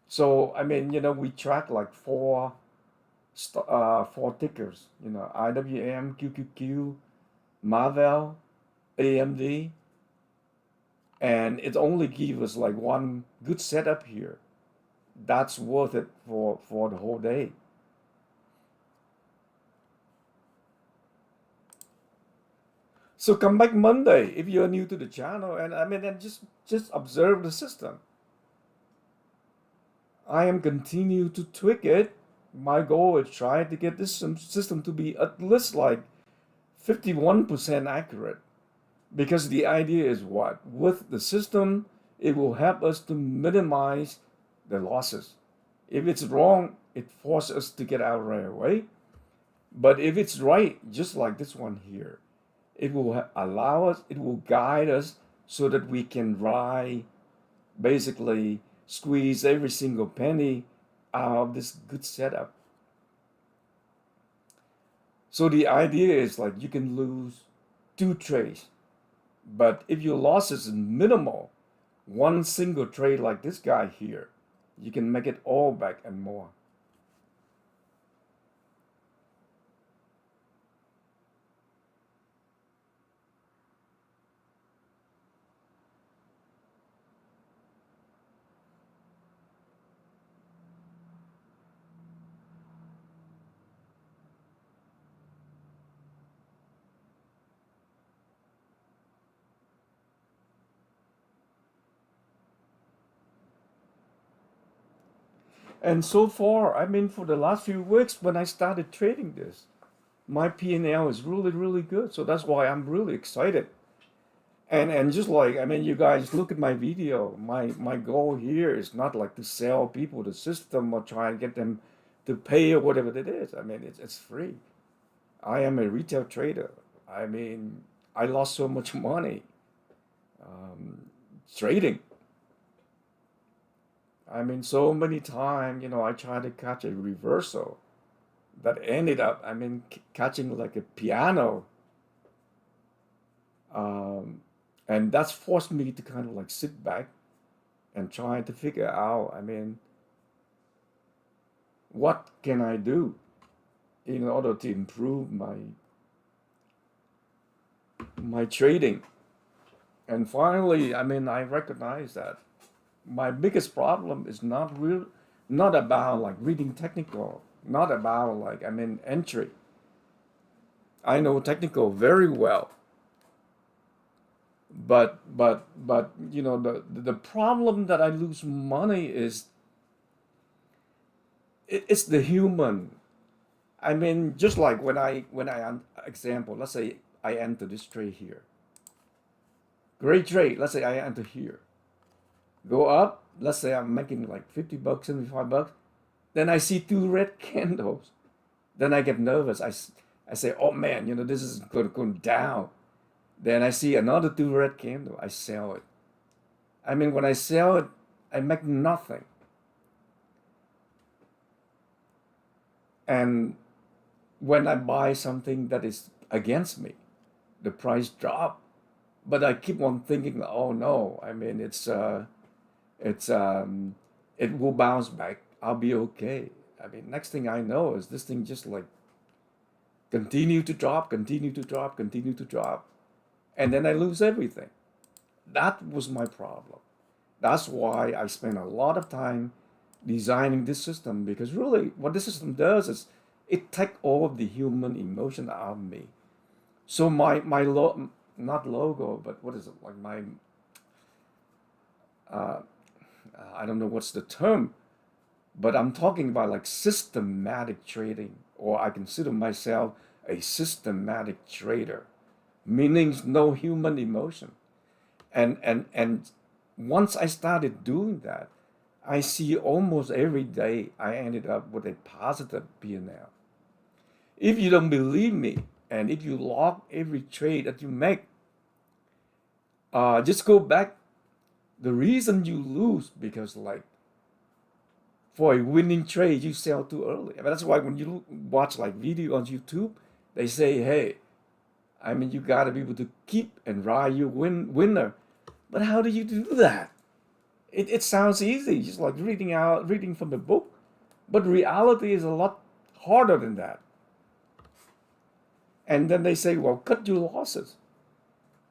So I mean, we track like four tickers. IWM, QQQ, Marvel, AMD, and it only gives us like one good setup here. That's worth it for the whole day. So come back Monday if you're new to the channel, and I mean, and just observe the system. I am continue to tweak it. My goal is try to get this system to be at least like 51% accurate. Because the idea is what? With the system, it will help us to minimize the losses. If it's wrong, it forces us to get out right away. But if it's right, just like this one here, it will allow us, it will guide us so that we can basically squeeze every single penny out of this good setup. So the idea is like you can lose 2 trades, but if your loss is minimal, one single trade like this guy here, you can make it all back and more. And so far, I mean, for the last few weeks when I started trading this, my P&L is really, really good. So that's why I'm really excited. And just like, I mean, you guys look at my video. My goal here is not like to sell people the system or try and get them to pay or whatever it is. I mean, it's free. I am a retail trader. I mean, I lost so much money trading. I mean, so many times, I tried to catch a reversal that ended up, I mean, catching like a piano. Um, and that's forced me to kind of like sit back and try to figure out, I mean, what can I do in order to improve my trading? And finally, I mean, I recognize that my biggest problem is not about like reading technical, not about like, I mean, entry. I know technical very well, but the problem that I lose money is it's the human. I mean, just like when I example, let's say I enter this trade here, great trade. Let's say I enter here, go up. Let's say I'm making like $50, $75. Then I see 2 red candles. Then I get nervous. I say, oh man, this is going to go down. Then I see another 2 red candle. I sell it. I mean, when I sell it, I make nothing. And when I buy something that is against me, the price drop. But I keep on thinking, oh no, I mean, it will bounce back. I'll be okay. I mean, next thing I know is this thing just like continue to drop, continue to drop, continue to drop, and then I lose everything. That was my problem. That's why I spent a lot of time designing this system, because really what this system does is it takes all of the human emotion out of me. So not logo, but what is it, like my uh, I don't know what's the term, but I'm talking about like systematic trading, or I consider myself a systematic trader, meaning no human emotion. And once I started doing that, I see almost every day I ended up with a positive P&L. If you don't believe me, And if you log every trade that you make, just go back. The reason you lose because like for a winning trade you sell too early. I mean, that's why when you watch like video on YouTube, they say, hey, I mean, you got to be able to keep and ride your winner. But how do you do that? It sounds easy, just like reading from the book. But reality is a lot harder than that. And then they say, well, cut your losses.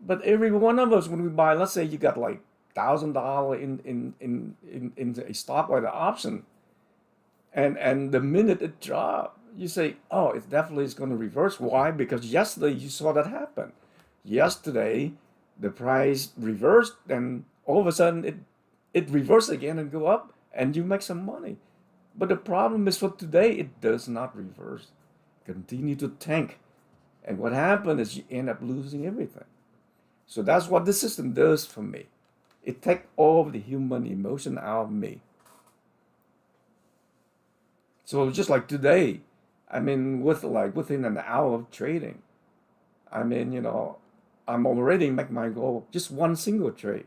But every one of us, when we buy, let's say you got like $1,000 in a stock or the option, and the minute it dropped, you say, oh, it definitely is going to reverse. Why? Because yesterday you saw that happen. Yesterday, the price reversed, and all of a sudden it reversed again and go up, and you make some money. But the problem is for today, it does not reverse. Continue to tank. And what happened is you end up losing everything. So that's what the system does for me. It takes all of the human emotion out of me. So just like today, I mean, within an hour of trading, I mean, I'm already make my goal just one single trade.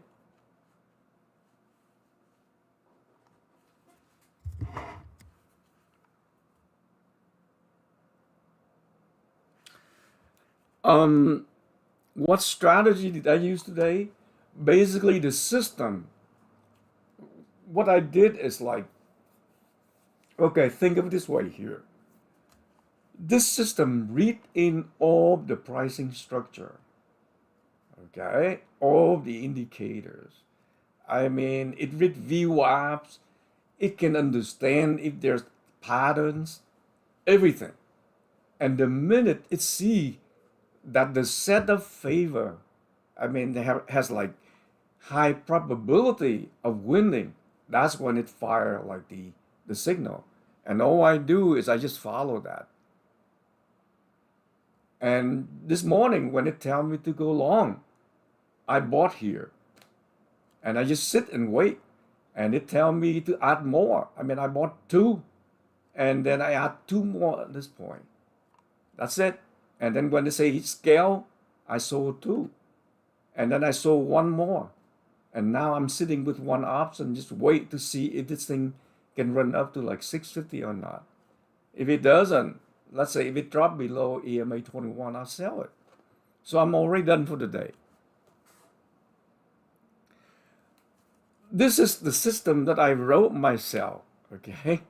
Um, what strategy did I use today? Basically, the system. What I did is like, okay, think of it this way here. This system read in all the pricing structure, okay, all the indicators. I mean, it read view apps. It can understand if there's patterns, everything. And the minute it see that the set of favor, I mean, has like high probability of winning, that's when it fire like the signal. And all I do is I just follow that. And this morning when it tell me to go long, I bought here and I just sit and wait. And it tell me to add more. I mean, I bought two and then I add two more at this point. That's it. And then when they say scale, I sold two. And then I sold one more. And now I'm sitting with one option, just wait to see if this thing can run up to like 650 or not. If it doesn't, let's say if it dropped below EMA 21, I'll sell it. So I'm already done for the day. This is the system that I wrote myself, okay?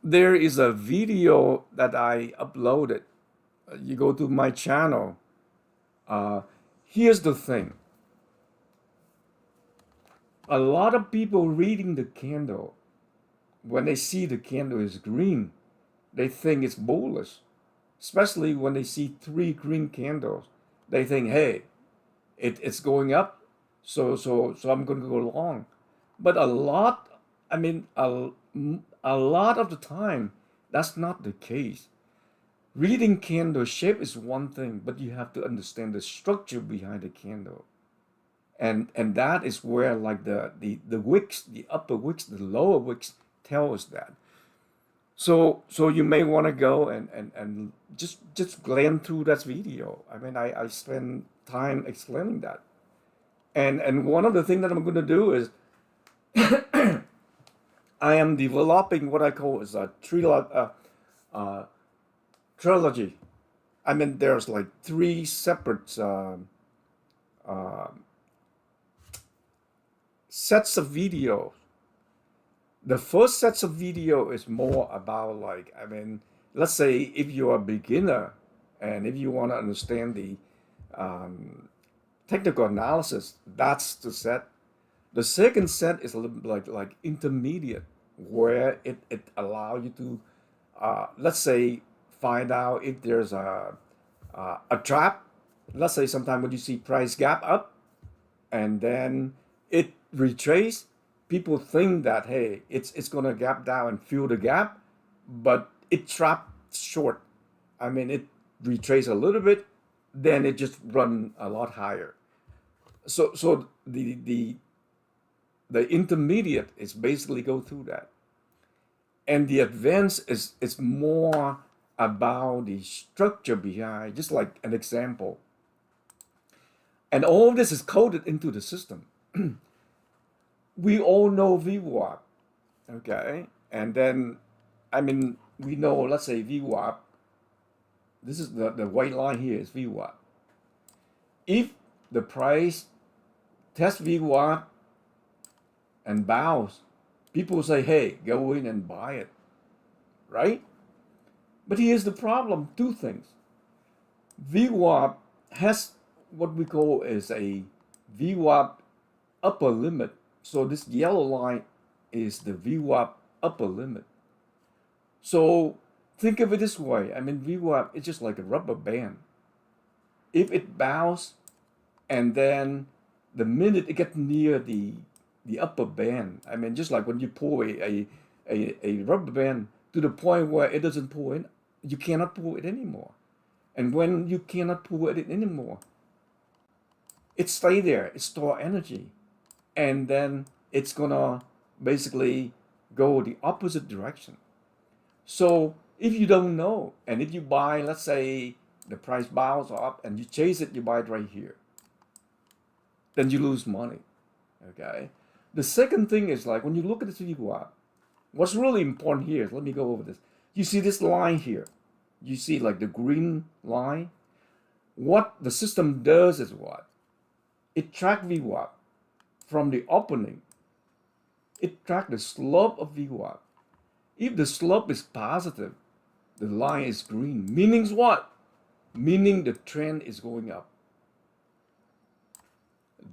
There is a video that I uploaded. You go to my channel. Here's the thing. A lot of people reading the candle, when they see the candle is green, they think it's bullish. Especially when they see three green candles, they think, hey, it's going up, so I'm going to go long. But I mean, a lot of the time, that's not the case. Reading candle shape is one thing, but you have to understand the structure behind the candle. And that is where like the wicks, the upper wicks, the lower wicks tell us that. So you may want to go and just glance through that video. I mean, I spend time explaining that. And one of the things that I'm going to do is I am developing what I call is a trilogy. I mean, there's like three separate uh, sets of videos. The first sets of video is more about like, I mean, let's say if you're a beginner and if you want to understand the technical analysis, that's the set. The second set is a little bit like intermediate, where it allows you to, let's say, find out if there's a trap. Let's say sometime when you see price gap up and then it retrace, people think that hey, it's gonna gap down and fill the gap, but it trapped short. I mean, it retrace a little bit, then it just run a lot higher. So the The intermediate is basically go through that. And the advanced is more about the structure behind, just like an example. And all this is coded into the system. We all know VWAP, okay? And then, I mean, we know, let's say VWAP, this is the white line here is VWAP. If the price test VWAP and bounce, people say, hey, go in and buy it, right? But here's the problem, two things. VWAP has what we call is a VWAP upper limit. So this yellow line is the VWAP upper limit. So think of it this way. I mean, VWAP is just like a rubber band. If it bounces and then the minute it gets near the upper band, I mean, just like when you pull a rubber band to the point where it doesn't pull in, you cannot pull it anymore. And when you cannot pull it anymore, it stay there, it store energy. And then it's gonna basically go the opposite direction. So if you don't know, and if you buy, let's say the price bounce up and you chase it, you buy it right here, then you lose money, okay? The second thing is like when you look at this VWAP, what's really important here is, let me go over this. You see this line here. You see like the green line. What the system does is what? It tracks VWAP from the opening. It tracks the slope of VWAP. If the slope is positive, the line is green. Meaning what? Meaning the trend is going up.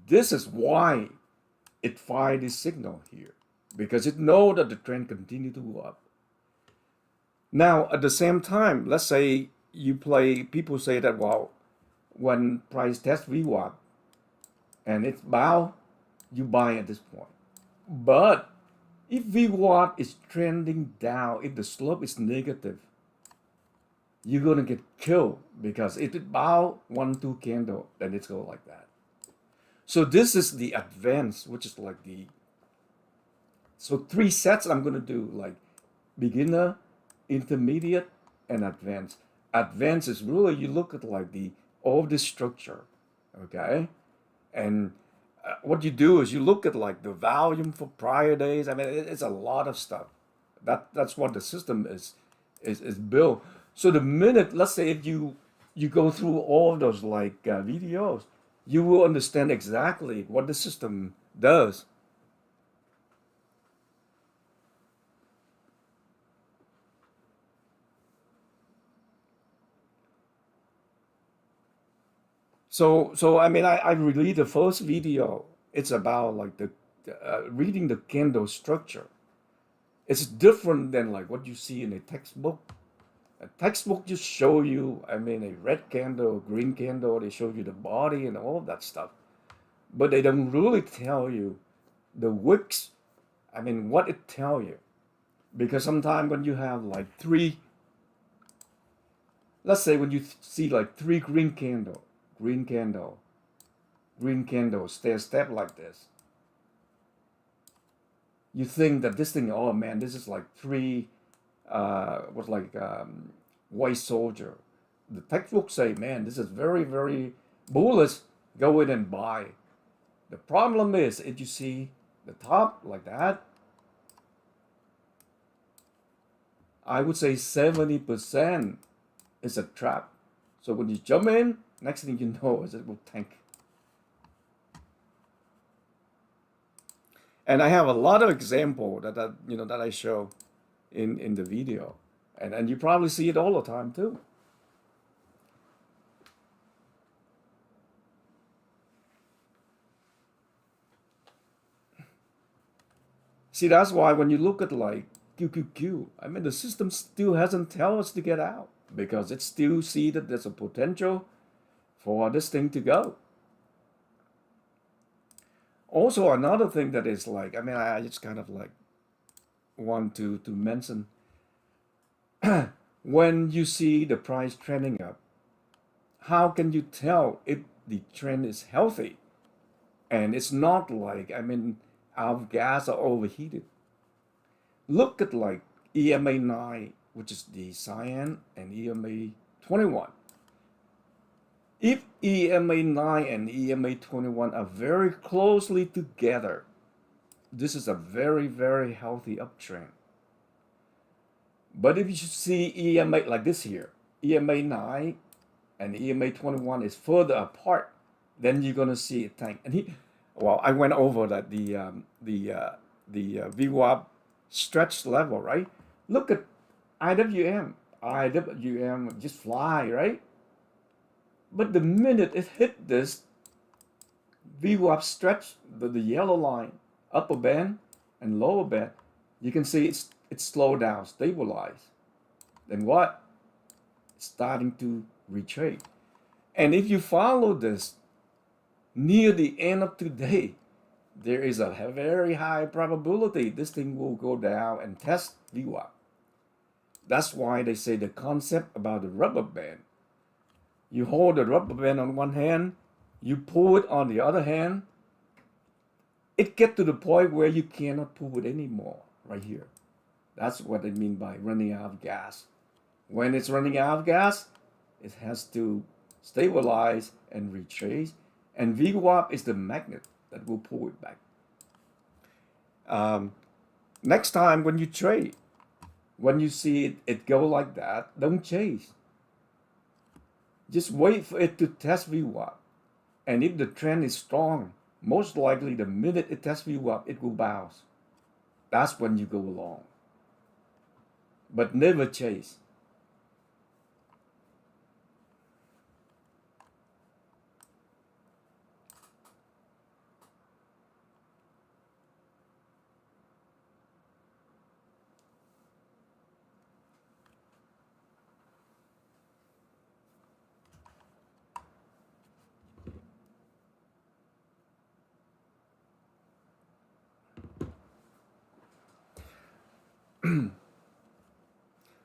This is why it fires this signal here, because it knows that the trend continues to go up. Now, at the same time, let's say you play, people say that, well, when price test VWAP and it's bow, you buy at this point. But if VWAP is trending down, if the slope is negative, you're going to get killed, because if it bow 1-2 candle, then it's go like that. So this is the advanced, which is like so 3 sets I'm going to do, like beginner, intermediate, and advanced. Advanced is really, you look at like all this structure, okay? And what you do is you look at like the volume for prior days. I mean, it's a lot of stuff. That's what the system is built. So the minute, let's say if you go through all those like videos, you will understand exactly what the system does. So I mean, I released the first video. It's about like the reading the candle structure. It's different than like what you see in a textbook. A textbook just show you, I mean, a red candle, green candle. They show you the body and all of that stuff, but they don't really tell you the wicks. I mean, what it tell you, because sometimes when you have like three, let's say when you see like 3 green candle, green candle, green candle, step like this, you think that this thing, oh man, this is like 3 was like white soldier. The textbook say, man, this is very, very bullish. Go in and buy. The problem is, if you see the top like that, I would say 70% is a trap. So when you jump in, next thing you know is it will tank. And I have a lot of examples that I show in the video, and you probably see it all the time too. See, that's why when you look at like QQQ, I mean, the system still hasn't tell us to get out, because it still see that there's a potential for this thing to go. Also, another thing that is like, I mean, I just kind of like want to mention, when you see the price trending up, how can you tell if the trend is healthy? And it's not like, I mean, our gas are overheated. Look at like EMA 9, which is the cyan, and EMA 21. If EMA 9 and EMA 21 are very closely together, this is a very, very healthy uptrend. But if you see EMA like this here, EMA 9 and EMA 21 is further apart, then you're gonna see it tank. And well, I went over that the VWAP stretch level, right? Look at IWM. IWM just fly, right? But the minute it hit this VWAP stretch, the yellow line, upper band and lower band, you can see it's slowed down, stabilized. Then what? It's starting to retrace. And if you follow this near the end of today, there is a very high probability this thing will go down and test VWAP. That's why they say the concept about the rubber band. You hold the rubber band on one hand, you pull it on the other hand, it gets to the point where you cannot pull it anymore, right here. That's what they mean by running out of gas. When it's running out of gas, it has to stabilize and retrace, and VWAP is the magnet that will pull it back. Next time when you trade, when you see it go like that, don't chase. Just wait for it to test VWAP. And if the trend is strong, most likely the minute it tests VWAP, it will bounce. That's when you go along. But never chase.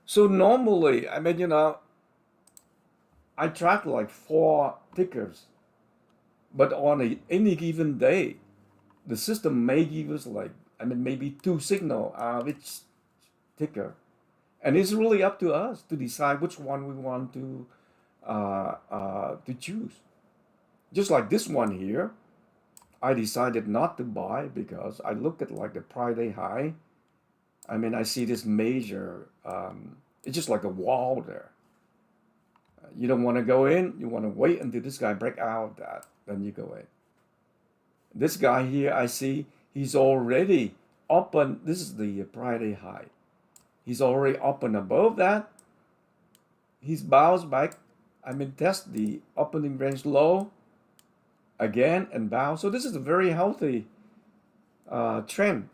So normally, I mean, I track like 4 tickers, but on any given day, the system may give us like, I mean, maybe 2 signal out of each ticker. And it's really up to us to decide which one we want to choose. Just like this one here, I decided not to buy because I look at like the Friday high. I mean, I see this major, it's just like a wall there. You don't want to go in, you want to wait until this guy break out of that, then you go in. This guy here, I see he's already open. This is the Friday high. He's already open above that. He's bounced back. I mean, test the opening range low again and bounce. So this is a very healthy trend.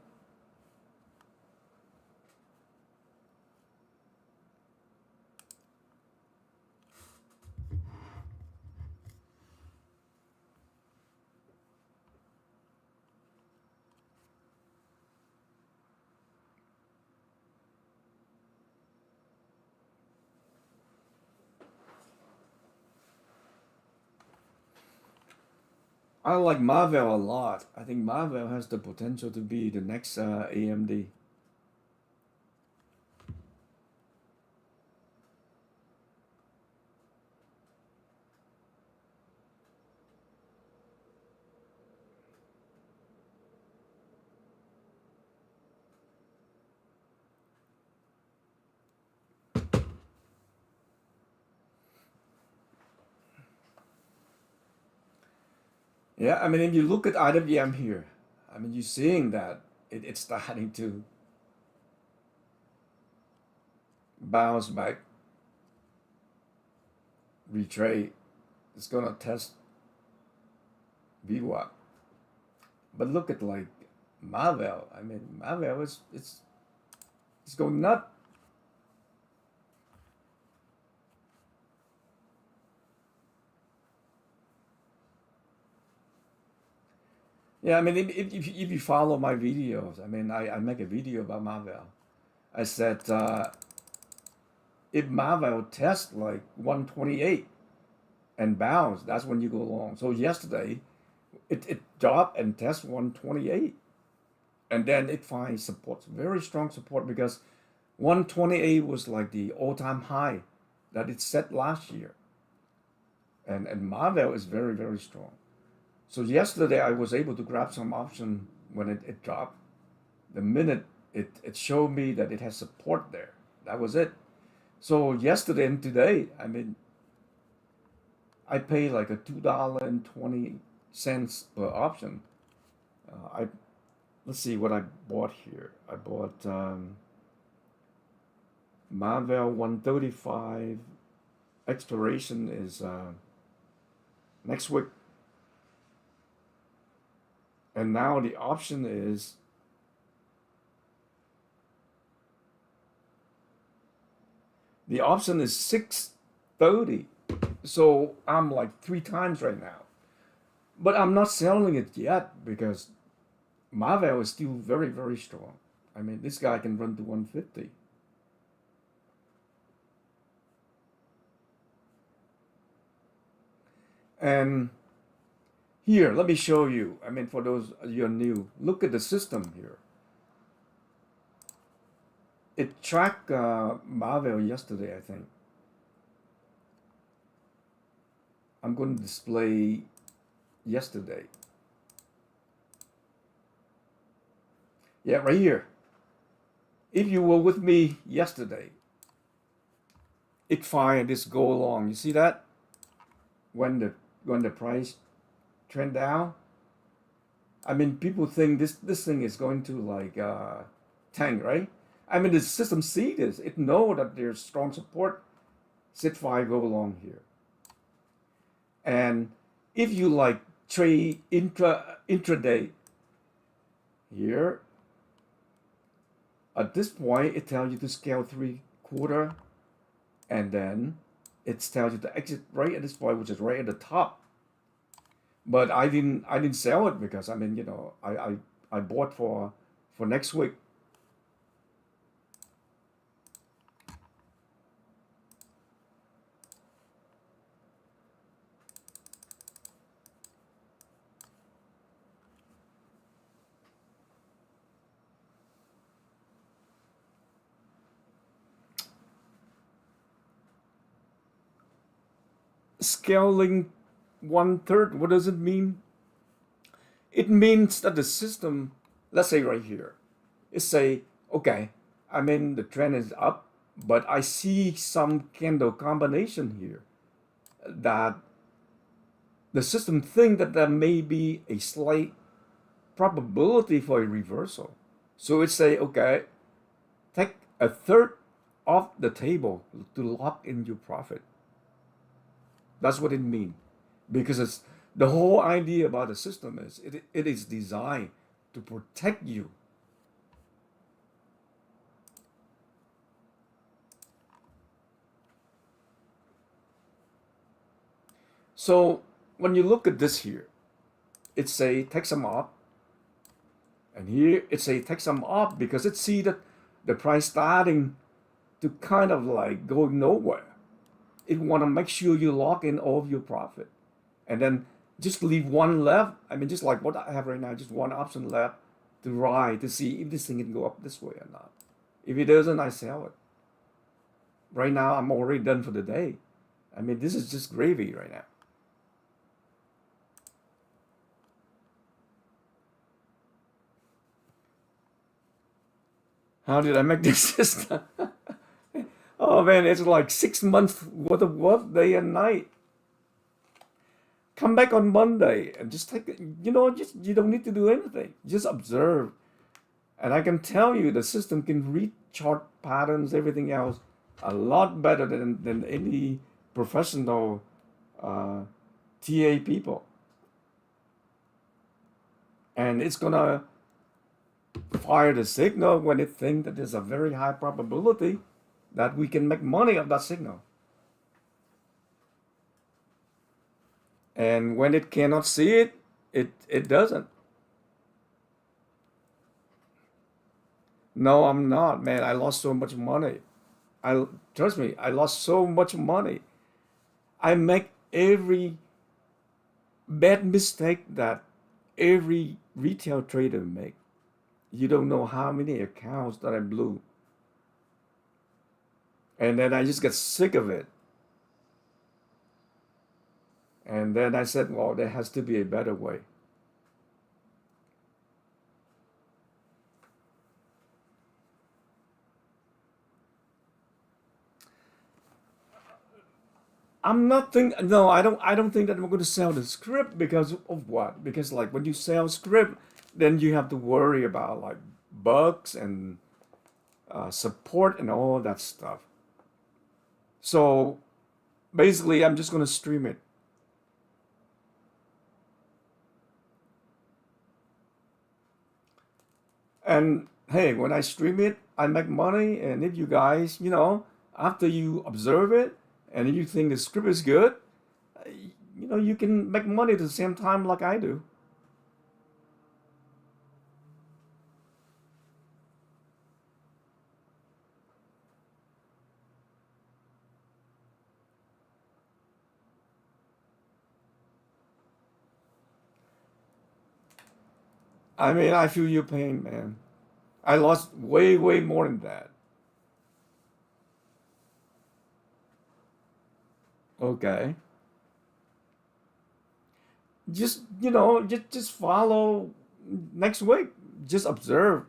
I like Marvel a lot. I think Marvel has the potential to be the next AMD. Yeah, I mean, if you look at IWM here, I mean, you're seeing that it's starting to bounce back, retrade. It's gonna test VWAP. But look at like Marvel. I mean, Marvel is it's going nuts. Yeah, I mean, if you follow my videos, I mean, I make a video about Marvel. I said if Marvel tests like 128 and bounce, that's when you go long. So yesterday, it dropped and test 128. and then it finds support, very strong support, because 128 was like the all-time high that it set last year. And Marvel is very, very strong. So yesterday I was able to grab some option when it dropped. The minute it showed me that it has support there, that was it. So yesterday and today, I mean, I pay like a $2.20 per option. I Let's see what I bought here. I bought Marvel 135. Expiration is next week, and now the option is the option is 630. So I'm like 3 times right now, but I'm not selling it yet because Marvel is still very, very strong. I mean, this guy can run to 150. And here, let me show you. I mean, for those you're new, look at the system here. It tracked Marvel yesterday, I think. I'm going to display yesterday. Yeah, right here. If you were with me yesterday, it fired this go along. You see that? When the price trend down. I mean, people think this thing is going to like tank, right? I mean, the system see this. It know that there's strong support. Sit fire go along here. And if you like trade intraday here, at this point it tells you to scale 3/4, and then it tells you to exit right at this point, which is right at the top. But I didn't sell it because I mean, I bought for next week. Scaling 1/3, what does it mean? It means that the system, let's say right here, it say, okay, I mean the trend is up, but I see some candle combination here that the system think that there may be a slight probability for a reversal. So it say, okay, take a third off the table to lock in your profit. That's what it means. Because it's the whole idea about the system is it is designed to protect you. So when you look at this here, it say take some off, and here it say take some off because it see that the price starting to kind of like go nowhere. It want to make sure you lock in all of your profit, and then just leave one left. I mean, just like what I have right now, just one option left to ride to see if this thing can go up this way or not. If it doesn't, I sell it. Right now, I'm already done for the day. I mean, this is just gravy right now. How did I make this system? Oh man, it's like 6 months worth of work, day and night. Come back on Monday and just take it. Just you don't need to do anything. Just observe. And I can tell you the system can read chart patterns, everything else, a lot better than any professional TA people. And it's gonna fire the signal when it thinks that there's a very high probability that we can make money of that signal. And when it cannot see it, it doesn't. No, I'm not, man. I lost so much money. I Trust me, I lost so much money. I make every bad mistake that every retail trader make. You don't know how many accounts that I blew. And then I just get sick of it. And then I said, well, there has to be a better way. I'm not think no, I don't think that I'm going to sell the script because of what? Because like when you sell script, then you have to worry about like bugs and support and all that stuff. So basically, I'm just going to stream it. And hey, when I stream it, I make money. And if you guys, after you observe it and you think the script is good, you can make money at the same time like I do. I mean, I feel your pain, man. I lost way, way more than that. Okay. Just follow next week. Just observe.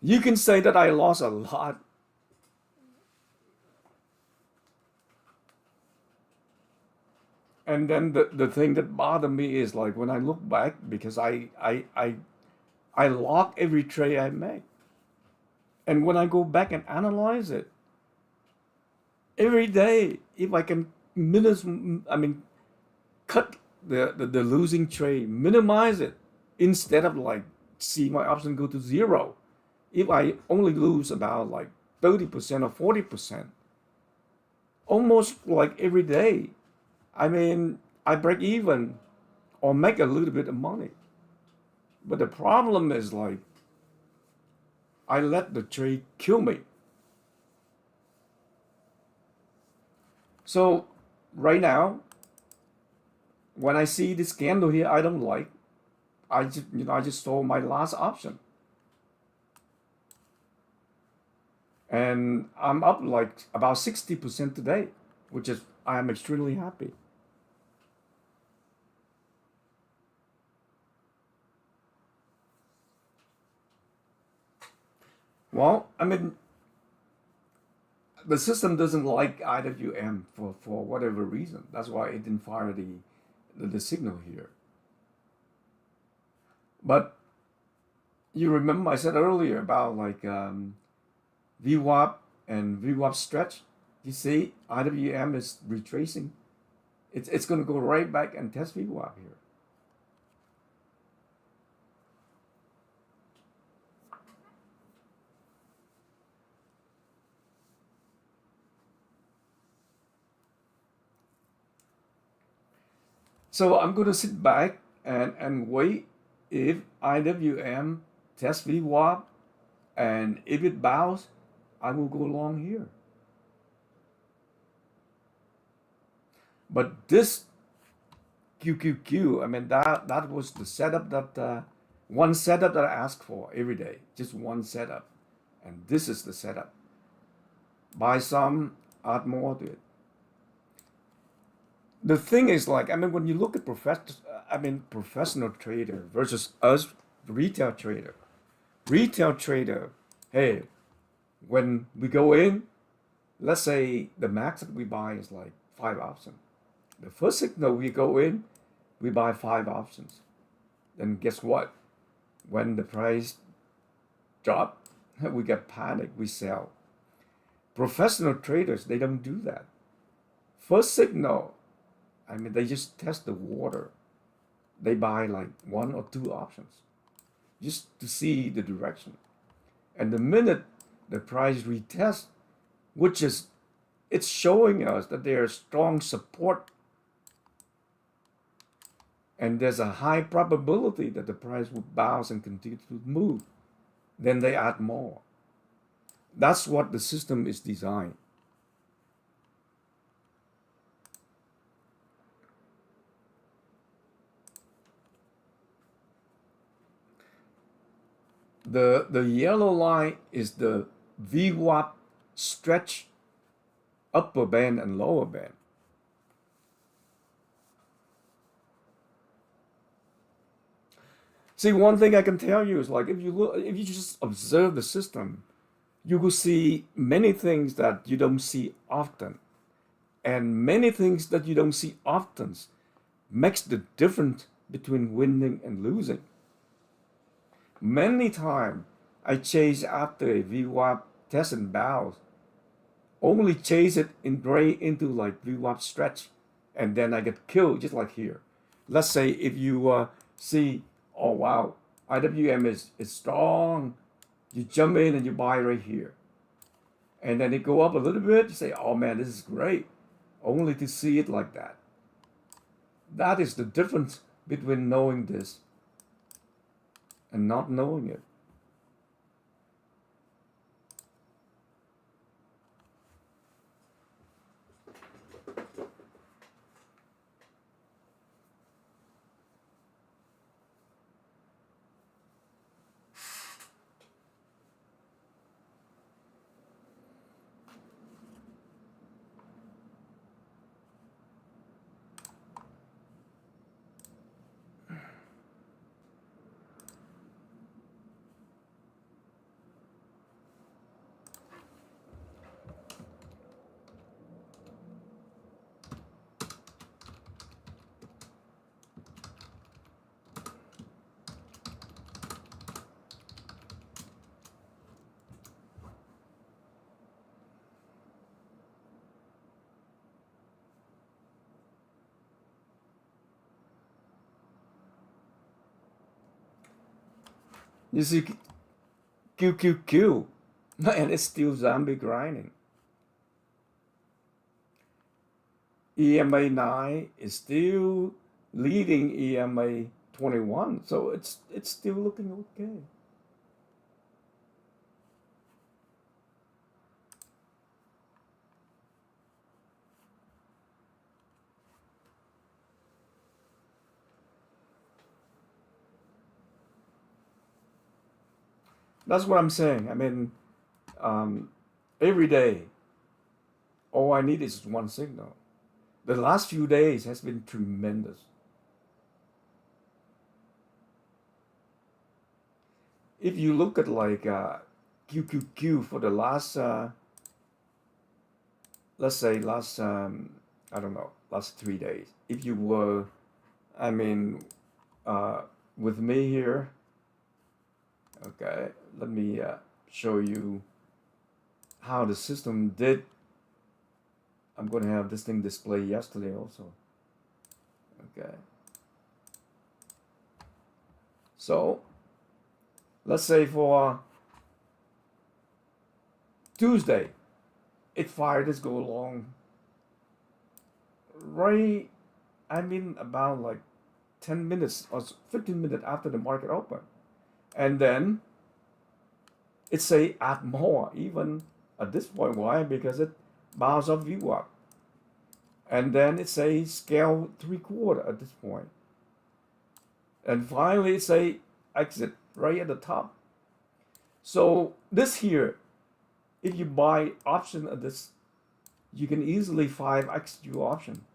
You can say that I lost a lot. And then the thing that bothered me is like when I look back because I log every trade I make. And when I go back and analyze it, every day, if I can I mean, cut the losing trade, minimize it instead of like see my option go to zero. If I only lose about like 30% or 40%, almost like every day, I mean, I break even or make a little bit of money. But the problem is like I let the trade kill me. So right now, when I see this candle here, I don't like. I just sold my last option, and I'm up like about 60% today, which is I am extremely happy. Well, I mean, the system doesn't like IWM for whatever reason. That's why it didn't fire the signal here. But you remember I said earlier about like VWAP and VWAP stretch. You see, IWM is retracing. It's going to go right back and test VWAP here. So I'm going to sit back and wait if IWM test VWAP, and if it bows, I will go long here. But this QQQ, I mean that was the setup that one setup that I ask for every day, just one setup, and this is the setup. Buy some, add more to it. The thing is like I mean when you look at professional trader versus us retail trader. Retail trader, hey, when we go in, let's say the max that we buy is like 5 options. The first signal we go in, we buy 5 options. Then guess what? When the price drop, we get panic, we sell. Professional traders, they don't do that. First signal, I mean, they just test the water. They buy like 1 or 2 options just to see the direction. And the minute the price retest, which is it's showing us that there's strong support and there's a high probability that the price will bounce and continue to move, then they add more. That's what the system is designed. The yellow line is the VWAP stretch upper band and lower band. See, one thing I can tell you is like if you just observe the system, you will see many things that you don't see often, and many things that you don't see often makes the difference between winning and losing. Many times I chase after a VWAP test and bounce, only chase it in right into like VWAP stretch, and then I get killed just like here. Let's say if you see, oh wow, IWM is strong, you jump in and you buy right here, and then it go up a little bit, you say, oh man, this is great, only to see it like that. That is the difference between knowing this and not knowing it. You see QQQ, and it's still zombie grinding. EMA 9 is still leading EMA 21, so it's still looking okay. That's what I'm saying. I mean, um, every day, all I need is one signal. The last few days has been tremendous. If you look at like QQQ for the last, let's say last, I don't know, last 3 days. If you were, I mean, uh, with me here, okay, let me show you how the system did. I'm going to have this thing display yesterday also. Okay. So let's say for Tuesday, it fired this go along right, I mean, about like 10 minutes or 15 minutes after the market opened. And then it say add more even at this point. Why? Because it bounced off VWAP. And then it say scale 3/4 at this point. And finally it say exit right at the top. So this here, if you buy option at this, you can easily 5x your option.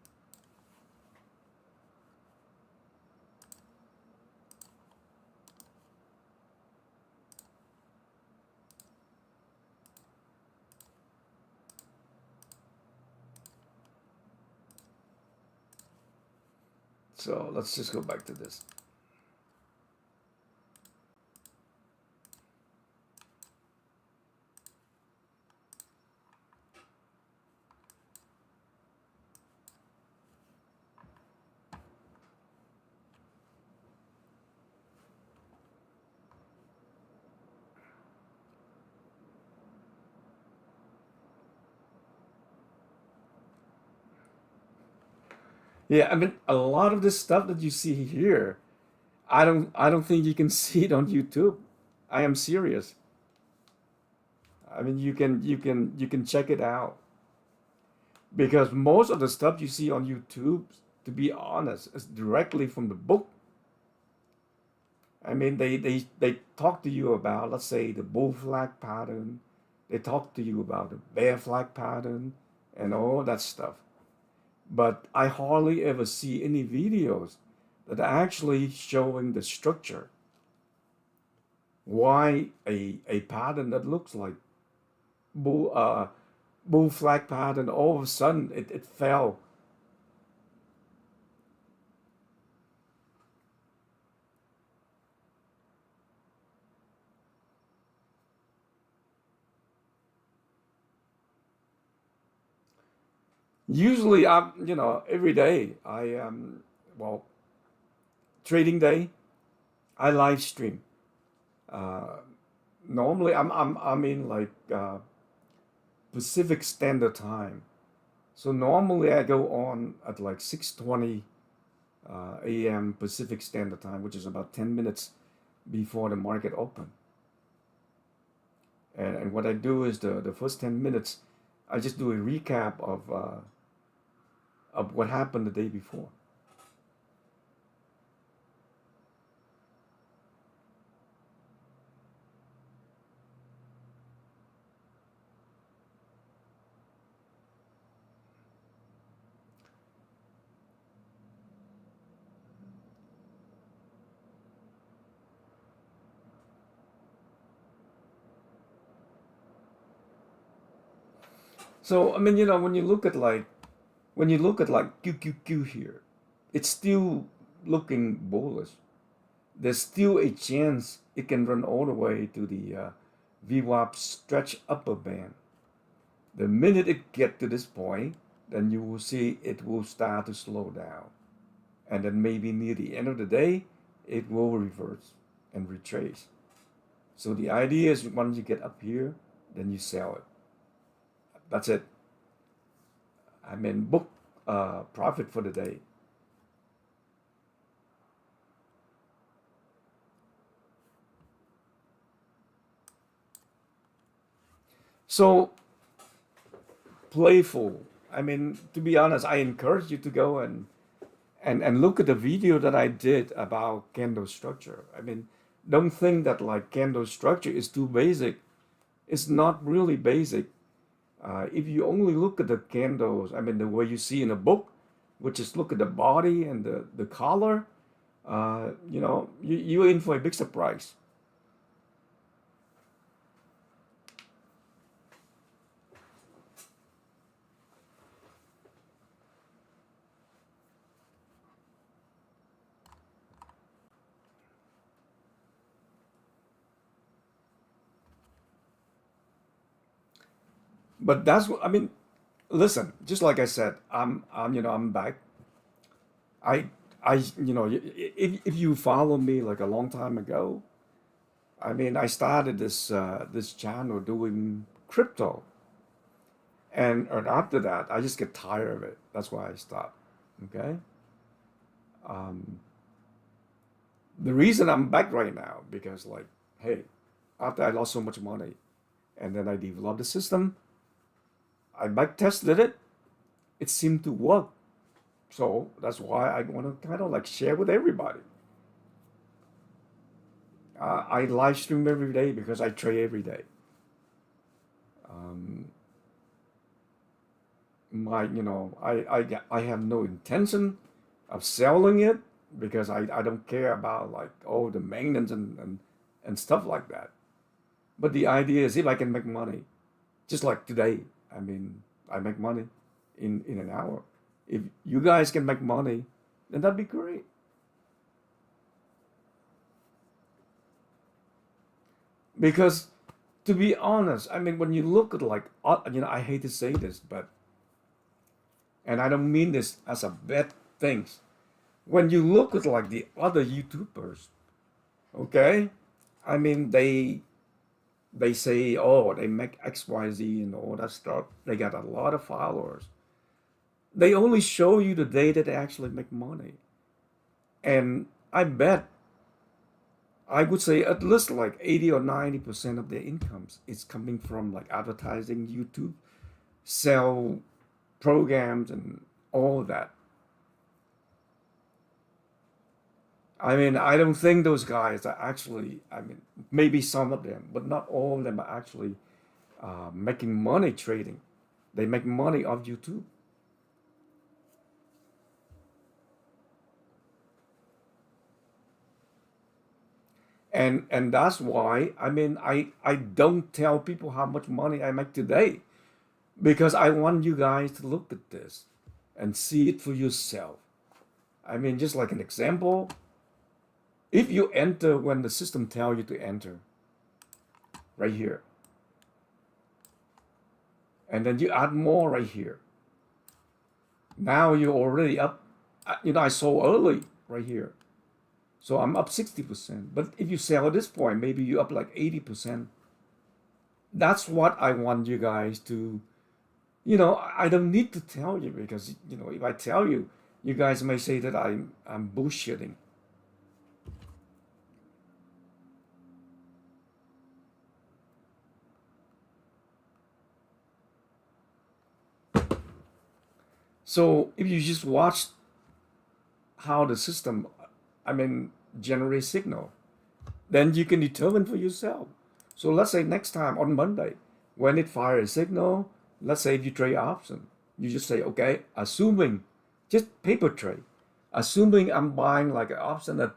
So let's just go back to this. Yeah, I mean a lot of this stuff that you see here, I don't think you can see it on YouTube. I am serious. I mean you can check it out because most of the stuff you see on YouTube, to be honest, is directly from the book. I mean, they talk to you about, let's say, the bull flag pattern. They talk to you about the bear flag pattern and all that stuff. But I hardly ever see any videos that are actually showing the structure. Why a pattern that looks like bull, bull flag pattern, all of a sudden it fell. Usually, every day well, trading day, I live stream. Uh, Normally, I'm in like Pacific Standard Time. So normally I go on at like 6:20 a.m. Pacific Standard Time, which is about 10 minutes before the market open. And what I do is the first 10 minutes, I just do a recap of what happened the day before. So I mean, when you look at like QQQ here, it's still looking bullish. There's still a chance it can run all the way to the VWAP stretch upper band. The minute it get to this point, then you will see it will start to slow down. And then maybe near the end of the day, it will reverse and retrace. So the idea is once you get up here, then you sell it. That's it. I mean, book profit for the day. So playful. I mean, to be honest, I encourage you to go and look at the video that I did about candle structure. I mean, don't think that like candle structure is too basic. It's not really basic. If you only look at the candles, I mean, the way you see in a book, which is look at the body and the color, you're in for a big surprise. But that's what I mean. Listen, just like I said, I'm back. I, if you follow me like a long time ago, I mean, I started this channel doing crypto, and after that, I just get tired of it. That's why I stopped. Okay. Um, the reason I'm back right now because like, hey, after I lost so much money, and then I developed the system, I back tested it. It seemed to work. So that's why I want to kind of like share with everybody. I live stream every day because I trade every day. Um, I have no intention of selling it because I don't care about like all the maintenance and stuff like that. But the idea is if I can make money, just like today, I mean, I make money in an hour. If you guys can make money, then that'd be great. Because to be honest, I mean, when you look at like, I hate to say this, but, and I don't mean this as a bad thing. When you look at like the other YouTubers, okay, I mean, they say, oh, they make XYZ and all that stuff. They got a lot of followers. They only show you the day that they actually make money. And I bet I would say at least like 80 or 90% of their incomes is coming from like advertising, YouTube, sell programs and all of that. I mean, I don't think those guys are actually, I mean, maybe some of them, but not all of them are actually making money trading. They make money off YouTube. And that's why, I mean, I don't tell people how much money I make today because I want you guys to look at this and see it for yourself. I mean, just like an example, if you enter when the system tells you to enter, right here, and then you add more right here, now you're already up. You know, I sold early right here, so I'm up 60%. But if you sell at this point, maybe you're up like 80%. That's what I want you guys to, you know, I don't need to tell you because, you know, if I tell you, you guys may say that I'm bullshitting. So if you just watch how the system, I mean, generates signal, then you can determine for yourself. So let's say next time on Monday, when it fires a signal, let's say if you trade option, you just say, okay, assuming, just paper trade, assuming I'm buying like an option at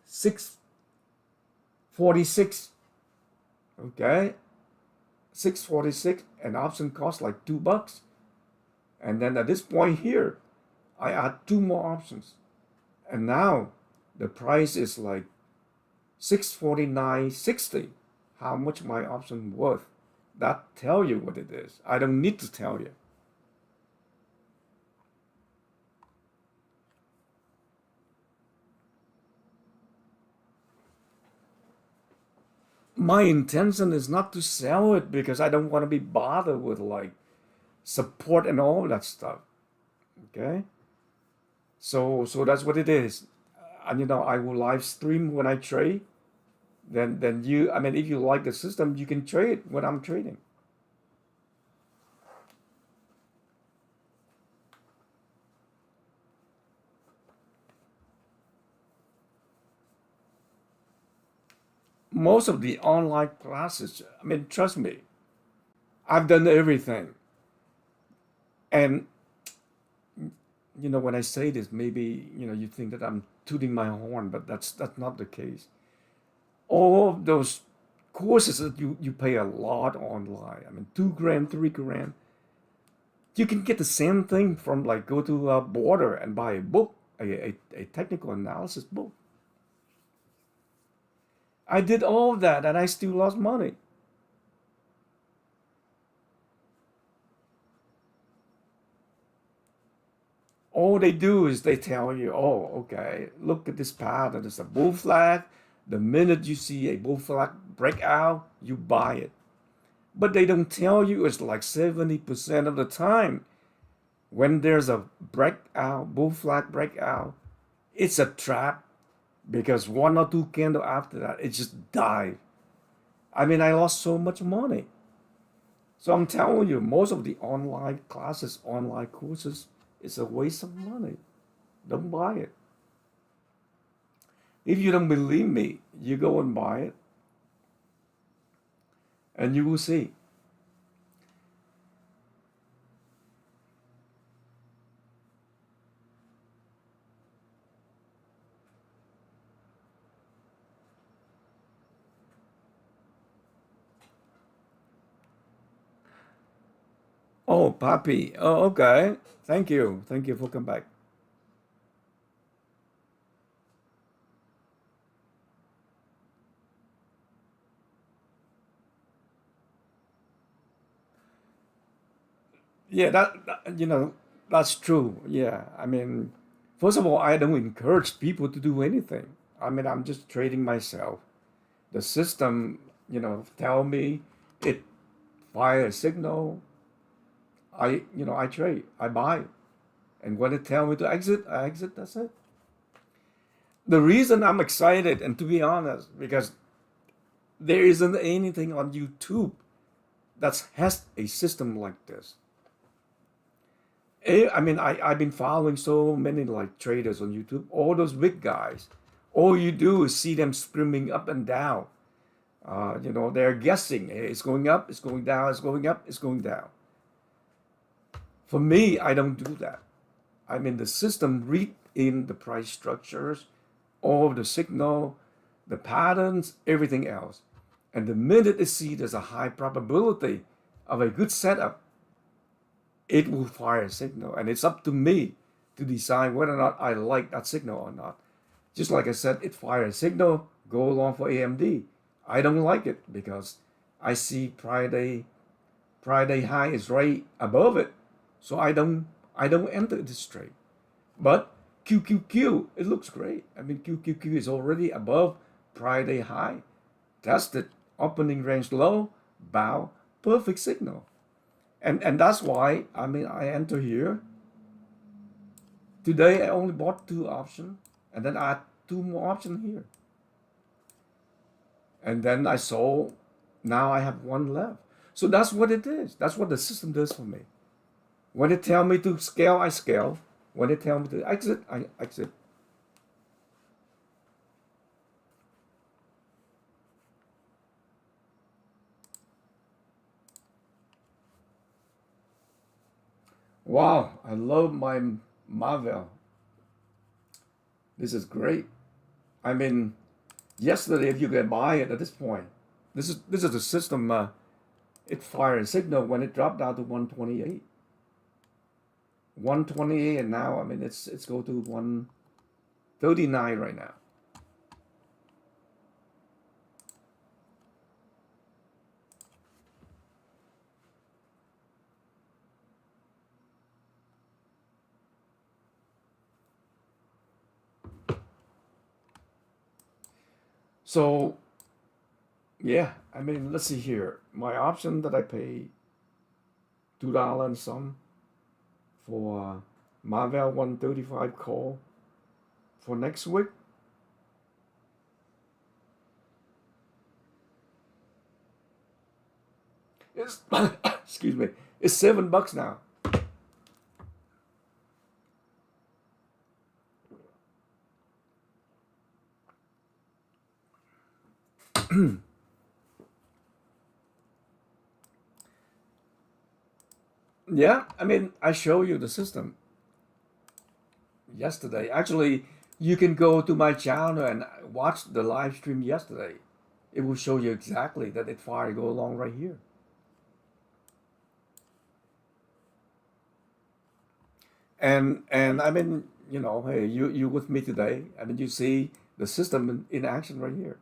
646, okay, 646, an option costs like $2. And then at this point here, I add two more options. And now the price is like 649.60. How much my option worth? That tell you what it is. I don't need to tell you. My intention is not to sell it because I don't want to be bothered with like support and all that stuff. Okay? So that's what it is. And you know, I will live stream when I trade. Then you, I mean, if you like the system, you can trade when I'm trading. Most of the online classes, I mean, trust me, I've done everything. And you know, when I say this, maybe you know you think that I'm tooting my horn, but that's not the case. All of those courses that you pay a lot online. I mean, 2 grand, 3 grand. You can get the same thing from like go to a border and buy a book, a technical analysis book. I did all of that and I still lost money. All they do is they tell you, oh, okay, look at this pattern. It's a bull flag. The minute you see a bull flag break out, you buy it. But they don't tell you it's like 70% of the time when there's a breakout, bull flag breakout, it's a trap because one or two candle after that, it just died. I mean, I lost so much money. So I'm telling you, most of the online classes, online courses, it's a waste of money. Don't buy it. If you don't believe me, you go and buy it and you will see. Oh, Papi. Oh, okay. Thank you. Thank you for coming back. Yeah, you know, that's true. Yeah. I mean, first of all, I don't encourage people to do anything. I mean, I'm just trading myself. The system, you know, tell me it fire a signal. I trade, I buy. And when it tell me to exit, I exit. That's it. The reason I'm excited, and to be honest, because there isn't anything on YouTube that has a system like this. I mean, I've been following so many like traders on YouTube, all those big guys, All you do is see them screaming up and down. They're guessing. Hey, it's going up, it's going down, it's going up, it's going down. For me, I don't do that. I mean, the system read in the price structures, all of the signal, the patterns, everything else. And the minute it sees there's a high probability of a good setup, it will fire a signal. And it's up to me to decide whether or not I like that signal or not. Just like I said, it fired a signal, go along for AMD. I don't like it because I see Friday high is right above it. So I don't enter this trade. But QQQ, it looks great. I mean, QQQ is already above Friday high. Tested, opening range low, bow, perfect signal. And that's why, I mean, I enter here. Today, I only bought 2 options, and then I had 2 more options here. And then I sold, now I have 1 left. So that's what it is. That's what the system does for me. When it tell me to scale, I scale. When it tell me to exit, I exit. Wow, I love my Marvel. This is great. I mean, yesterday if you can buy it at this point, this is the system. It fired a signal when it dropped down to 128. 128, and now I mean it's go to 139 right now. So yeah, I mean let's see here. My option that I pay $2 and some for Marvel 135 call for next week. It's excuse me. It's $7 now. Yeah, I mean I show you the system yesterday. Actually, you can go to my channel and watch the live stream yesterday. It will show you exactly that it fire go along right here. And I mean, hey, you with me today. I mean, you see the system in action right here.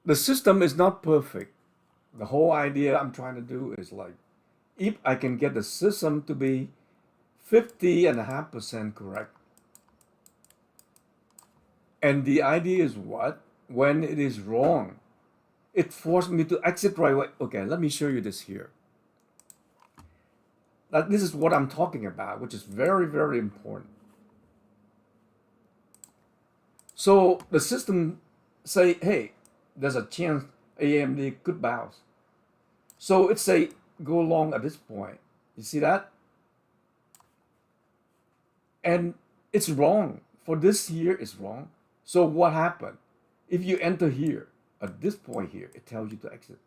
The system is not perfect. The whole idea I'm trying to do is like, if I can get the system to be 50.5% correct. And the idea is what? When it is wrong, it forced me to exit right away. Okay, let me show you this here. This is what I'm talking about, which is very, very important. So the system say, hey, there's a chance AMD could bounce. So it say go long at this point. You see that? And it's wrong. For this here, it's wrong. So what happened? If you enter here, at this point here, it tells you to exit.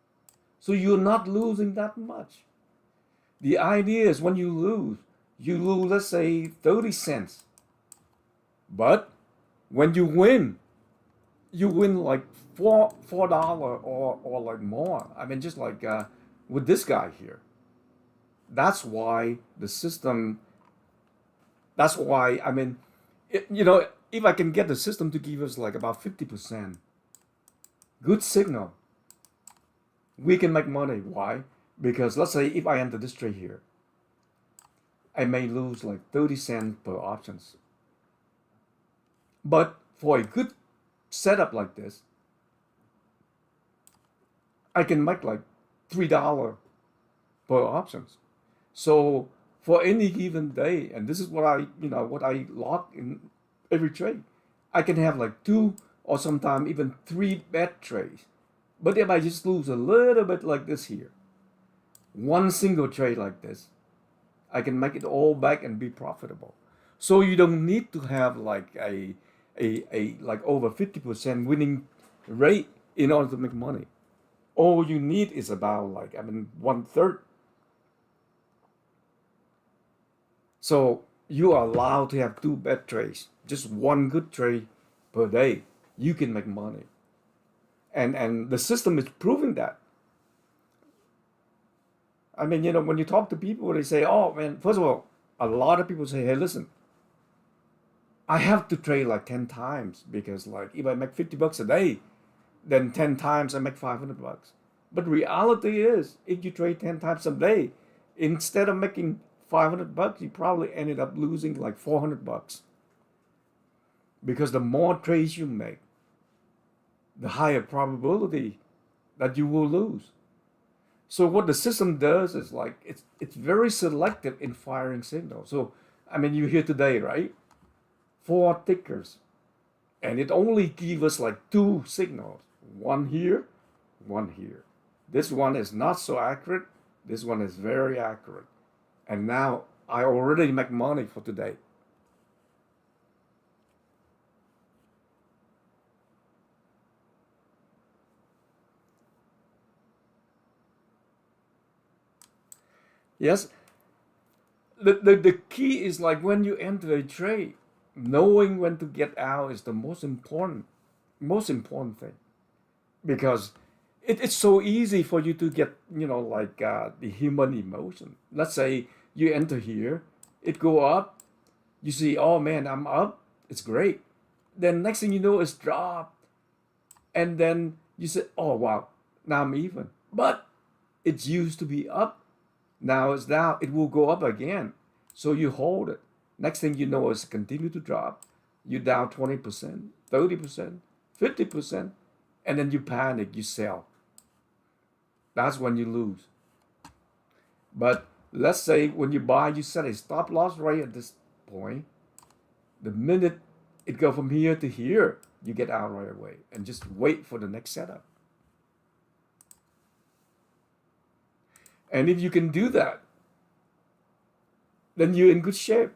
So you're not losing that much. The idea is when you lose, let's say 30 cents. But when you win like $4 or like more. I mean, just like with this guy here. That's why the system. That's why I mean, if I can get the system to give us like about 50% good signal, we can make money. Why? Because let's say if I enter this trade here, I may lose like 30 cents per options. But for a good setup like this, I can make like $3 per options. So for any given day, and this is what I lock in every trade, I can have like 2 or sometimes even 3 bad trades. But if I just lose a little bit like this here, one single trade like this, I can make it all back and be profitable. So you don't need to have like a like over 50% winning rate in order to make money. All you need is about like, I mean, one third. So you are allowed to have two bad trades, just one good trade per day. You can make money. And the system is proving that. I mean, you know, when you talk to people, they say, oh man, first of all, a lot of people say, hey, listen, I have to trade like 10 times because like if I make 50 bucks a day, then 10 times I make 500 bucks. But reality is, if you trade 10 times a day, instead of making 500 bucks, you probably ended up losing like 400 bucks. Because the more trades you make, the higher probability that you will lose. So what the system does is like it's very selective in firing signals. So I mean, you hear today, right? Four tickers, and it only gives us like two signals, one here, one here. This one is not so accurate. This one is very accurate. And now I already make money for today. Yes, the key is like when you enter a trade, knowing when to get out is the most important thing. Because it's so easy for you to get, you know, like the human emotion. Let's say you enter here, it go up, you see, oh man, I'm up, it's great. Then next thing you know, it's dropped, and then you say, oh wow, now I'm even. But it's used to be up, now it's down, it will go up again. So you hold it. Next thing you know, it's continue to drop. You down 20%, 30%, 50%, and then you panic, you sell. That's when you lose. But let's say when you buy, you set a stop loss right at this point. The minute it go from here to here, you get out right away and just wait for the next setup. And if you can do that, then you're in good shape.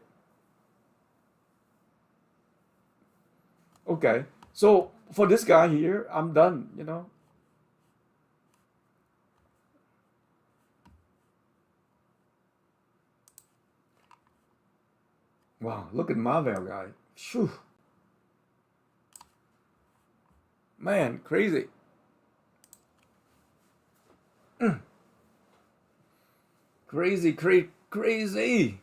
Okay, so for this guy here, I'm done, you know. Wow, look at Marvel guy. Phew, man, crazy. Crazy, crazy.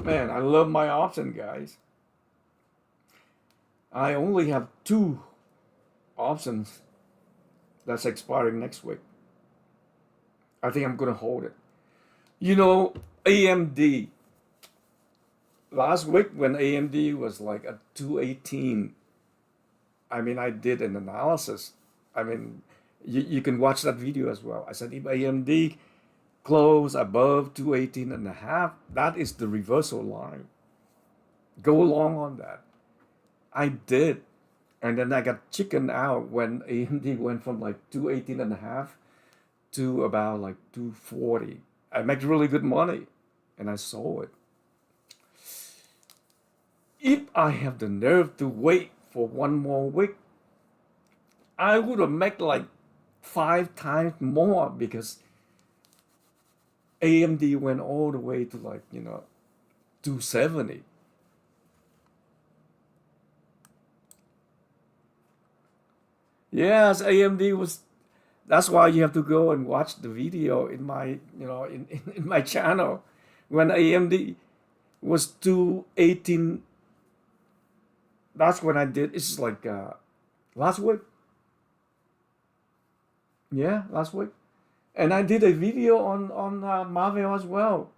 Man, I love my option, guys. I only have two options that's expiring next week. I think I'm gonna hold it. You know, AMD. Last week when AMD was like at 218, I mean, I did an analysis. I mean, you can watch that video as well. I said if AMD close above 218 and a half, that is the reversal line. Go along on that. I did. And then I got chicken out when AMD went from like 218 and a half to about like 240. I made really good money and I sold it. If I have the nerve to wait for one more week, I would have made like 5 times more because AMD went all the way to like, you know, 270. Yes, AMD was. That's why you have to go and watch the video in my, you know, in my channel. When AMD was 218, that's when I did. It's like last week. Yeah, last week. And I did a video on Marvel as well.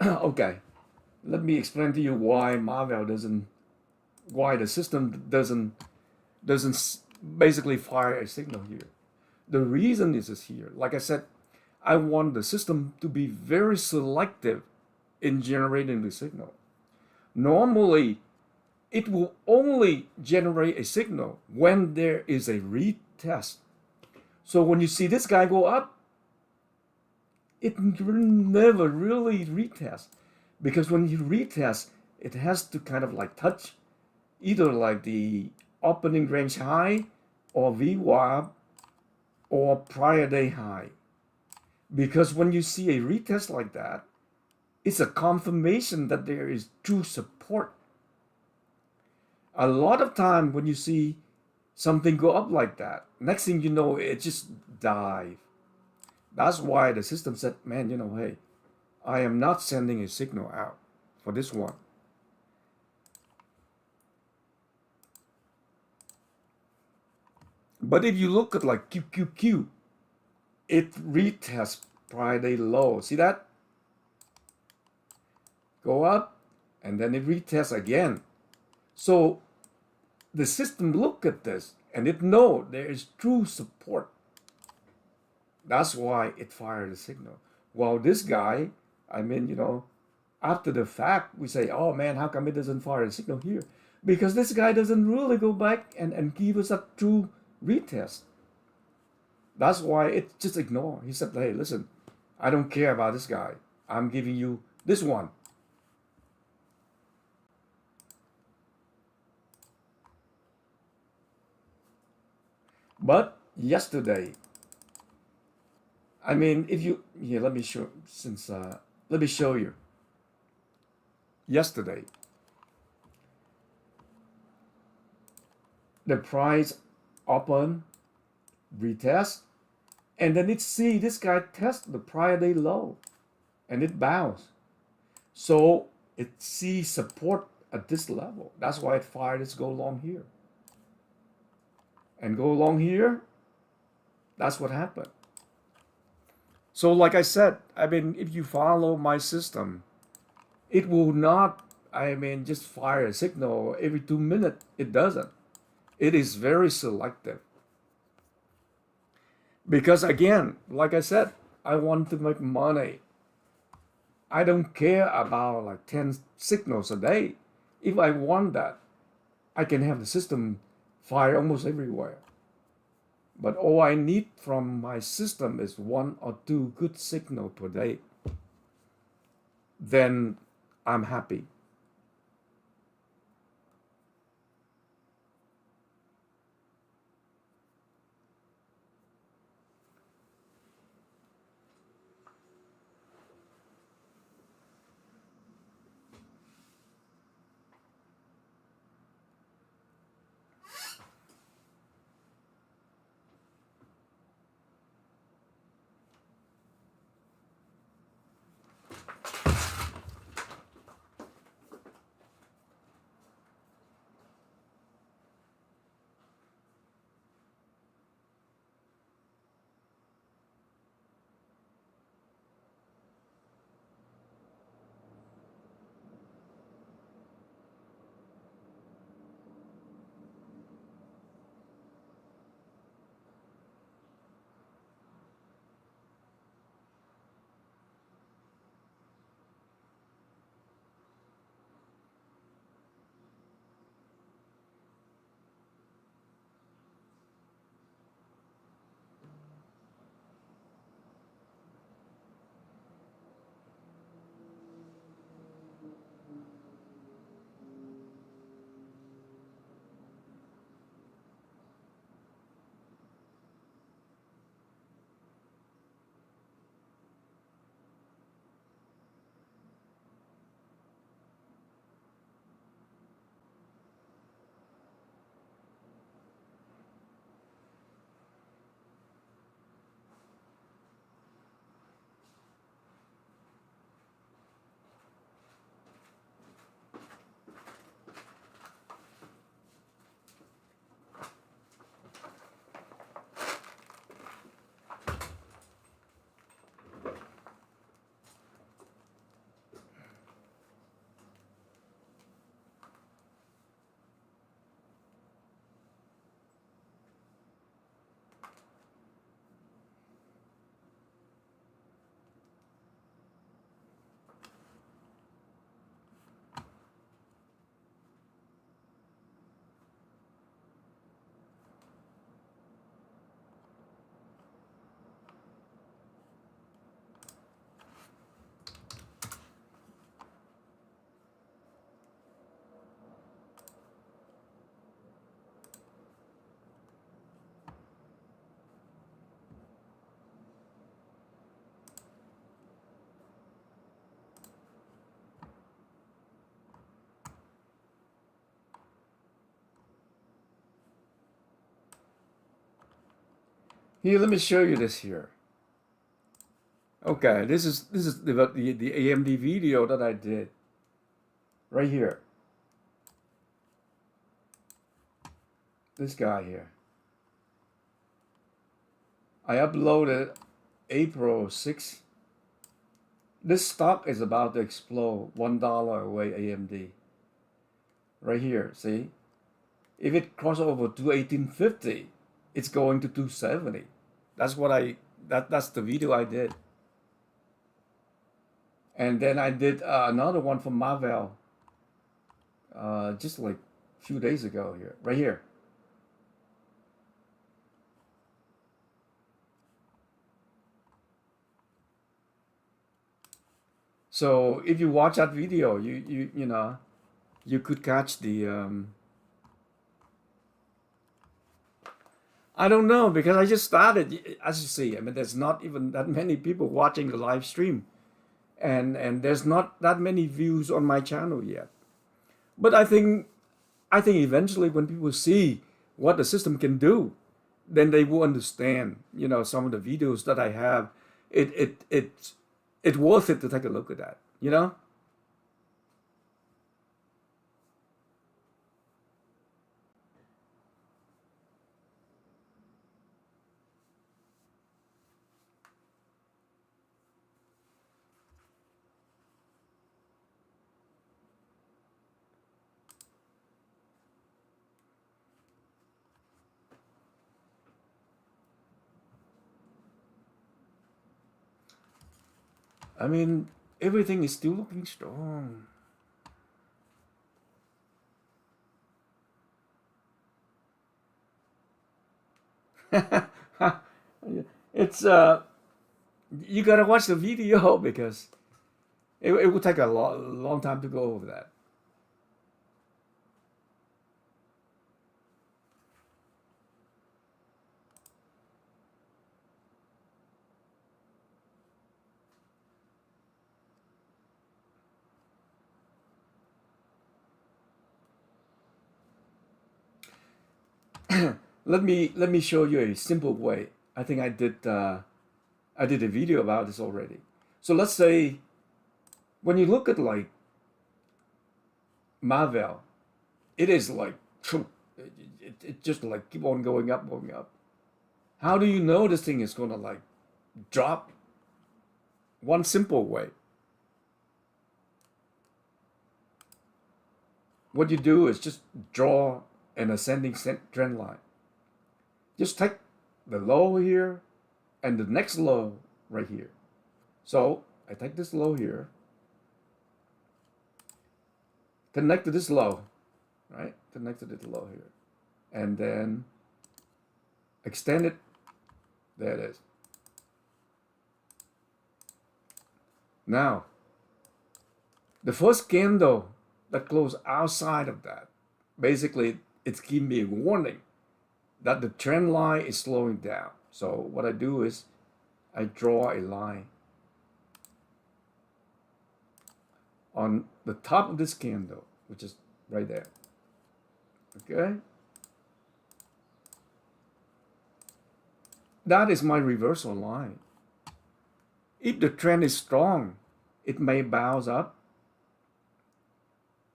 Okay, let me explain to you why Marvel doesn't, why the system doesn't basically fire a signal here. The reason is here. Like I said, I want the system to be very selective in generating the signal. Normally, it will only generate a signal when there is a retest. So when you see this guy go up, it will never really retest, because when you retest, it has to kind of like touch either like the opening range high or VWAP or prior day high. Because when you see a retest like that, it's a confirmation that there is true support. A lot of time when you see something go up like that, next thing you know, it just dive. That's why the system said, man, hey, I am not sending a signal out for this one. But if you look at like QQQ, it retests prior day low. See that? Go up, and then it retests again. So the system look at this, and it know there is true support. That's why it fired a signal. While this guy, after the fact, we say, oh man, how come it doesn't fire a signal here? Because this guy doesn't really go back and give us a true retest. That's why it just ignore. He said, hey, listen, I don't care about this guy. I'm giving you this one. But yesterday, if you, here, let me show, let me show you. Yesterday, the price open, retest, and then it see this guy test the prior day low, and it bounce. So it sees support at this level. That's why it fired its go long here. And go long here, that's what happened. So like I said, if you follow my system, it will not, just fire a signal every 2 minutes. It doesn't. It is very selective. Because again, like I said, I want to make money. I don't care about like 10 signals a day. If I want that, I can have the system fire almost everywhere. But all I need from my system is 1 or 2 good signals per day. Then I'm happy. Here, let me show you this here. Okay, this is the AMD video that I did right here. This guy here. I uploaded April 6th. This stock is about to explode. $1 away AMD. Right here, see? If it crosses over to 1850, it's going to 270. That's what that's the video I did. And then I did another one for Marvell just like a few days ago here, right here. So if you watch that video, you know, you could catch the I don't know because I just started. As you see, I mean, there's not even that many people watching the live stream, and there's not that many views on my channel yet. But I think eventually when people see what the system can do, then they will understand. You know, some of the videos that I have, it's worth it to take a look at that. You know. I mean, everything is still looking strong. It's you gotta watch the video because it will take a long time to go over that. Let me show you a simple way. I think I did a video about this already. So let's say when you look at like Marvel, it is like it just like keep on going up, going up. How do you know this thing is gonna like drop? One simple way. What you do is just draw an ascending trend line. Just take the low here and the next low right here. So I take this low here, connect to this low, right? Connect to this low here. And then extend it. There it is. Now, the first candle that closed outside of that, basically it's giving me a warning that the trend line is slowing down. So what I do is I draw a line on the top of this candle, which is right there. Okay? That is my reversal line. If the trend is strong, it may bounce up.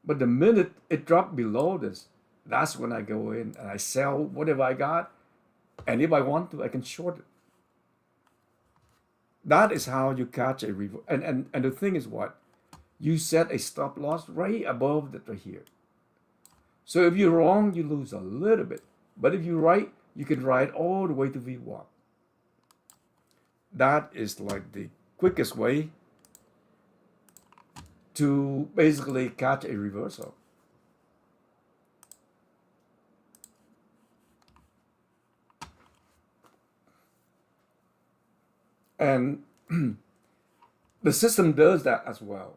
But the minute it dropped below this, that's when I go in and I sell whatever I got. And if I want to, I can short it. That is how you catch a reversal. And the thing is what? You set a stop loss right above that right here. So if you're wrong, you lose a little bit. But if you're right, you can ride all the way to VWAP. That is like the quickest way to basically catch a reversal. And the system does that as well.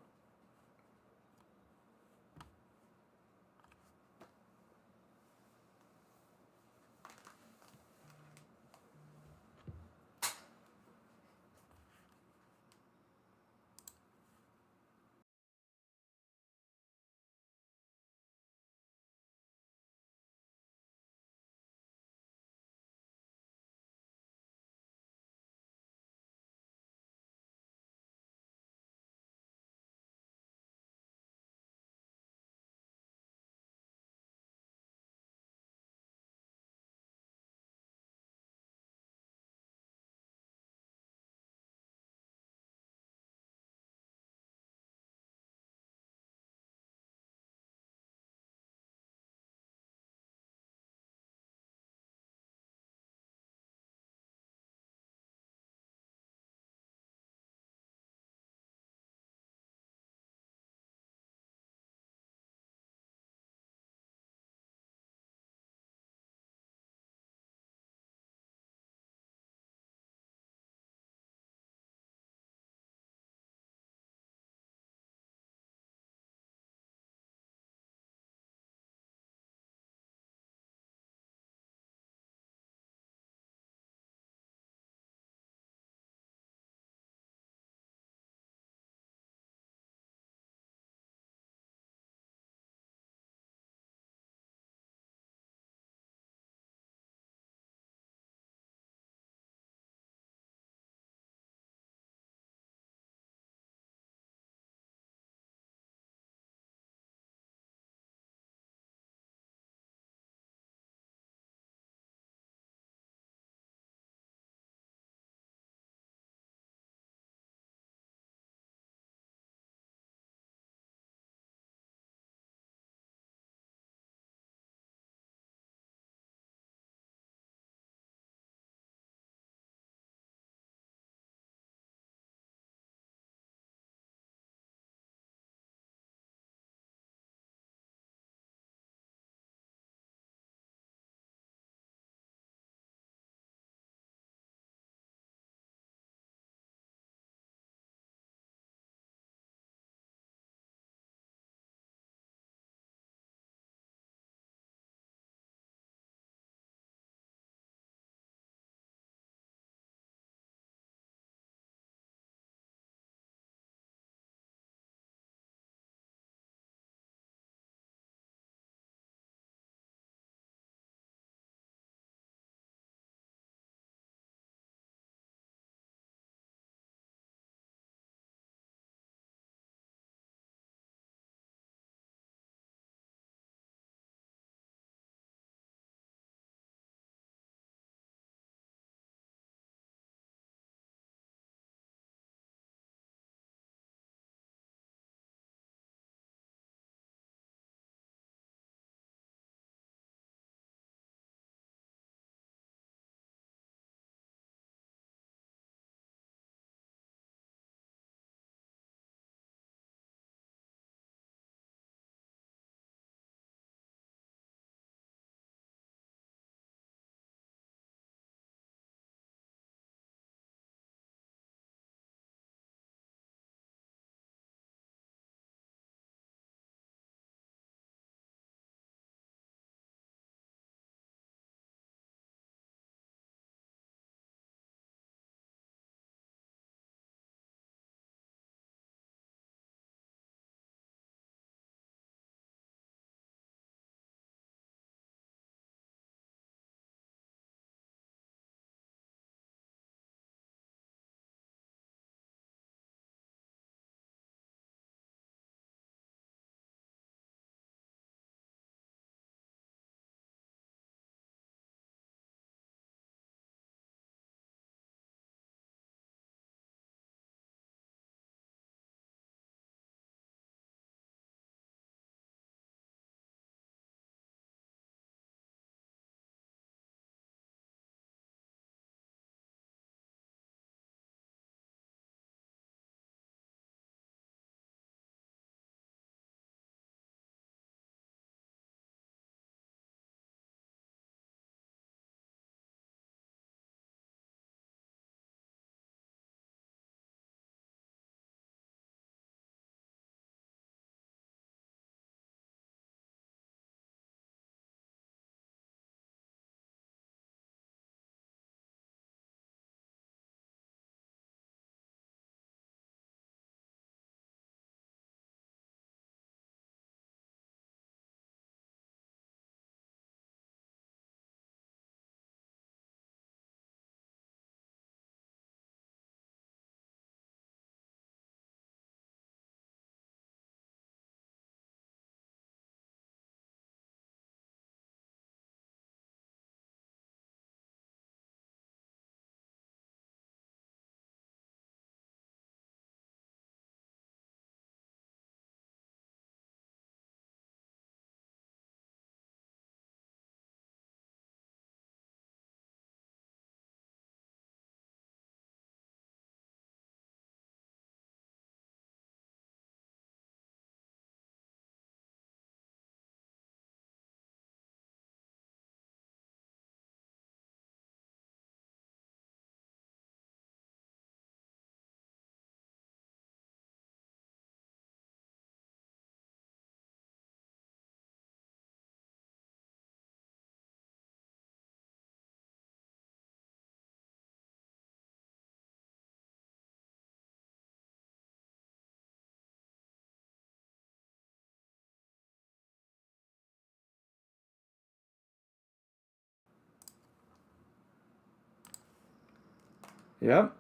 Yep.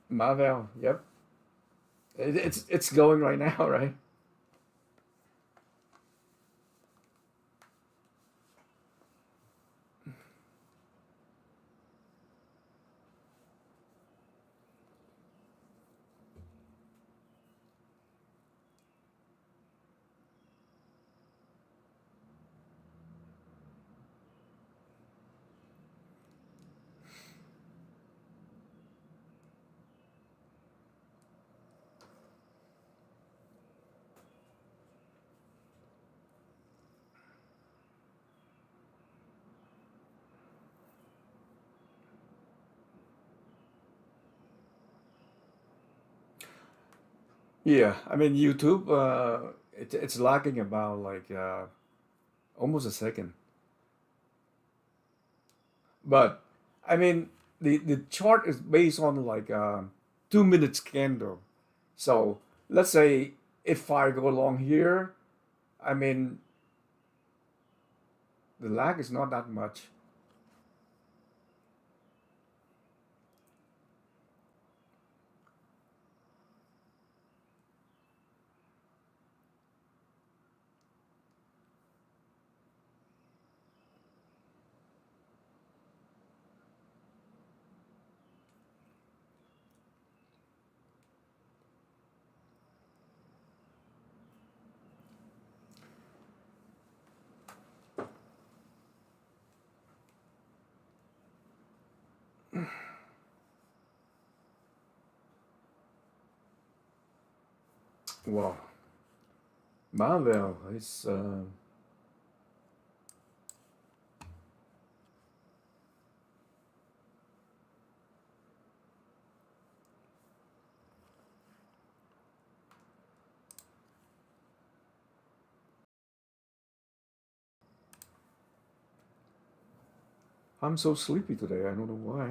Marvel. Yep. It's going right now, right? Yeah. I mean, YouTube. It's lagging about like almost a second. But I mean, the chart is based on like 2 minutes candle. So let's say if I go along here, I mean, the lag is not that much. Wow. Marvel is I'm so sleepy today. I don't know why.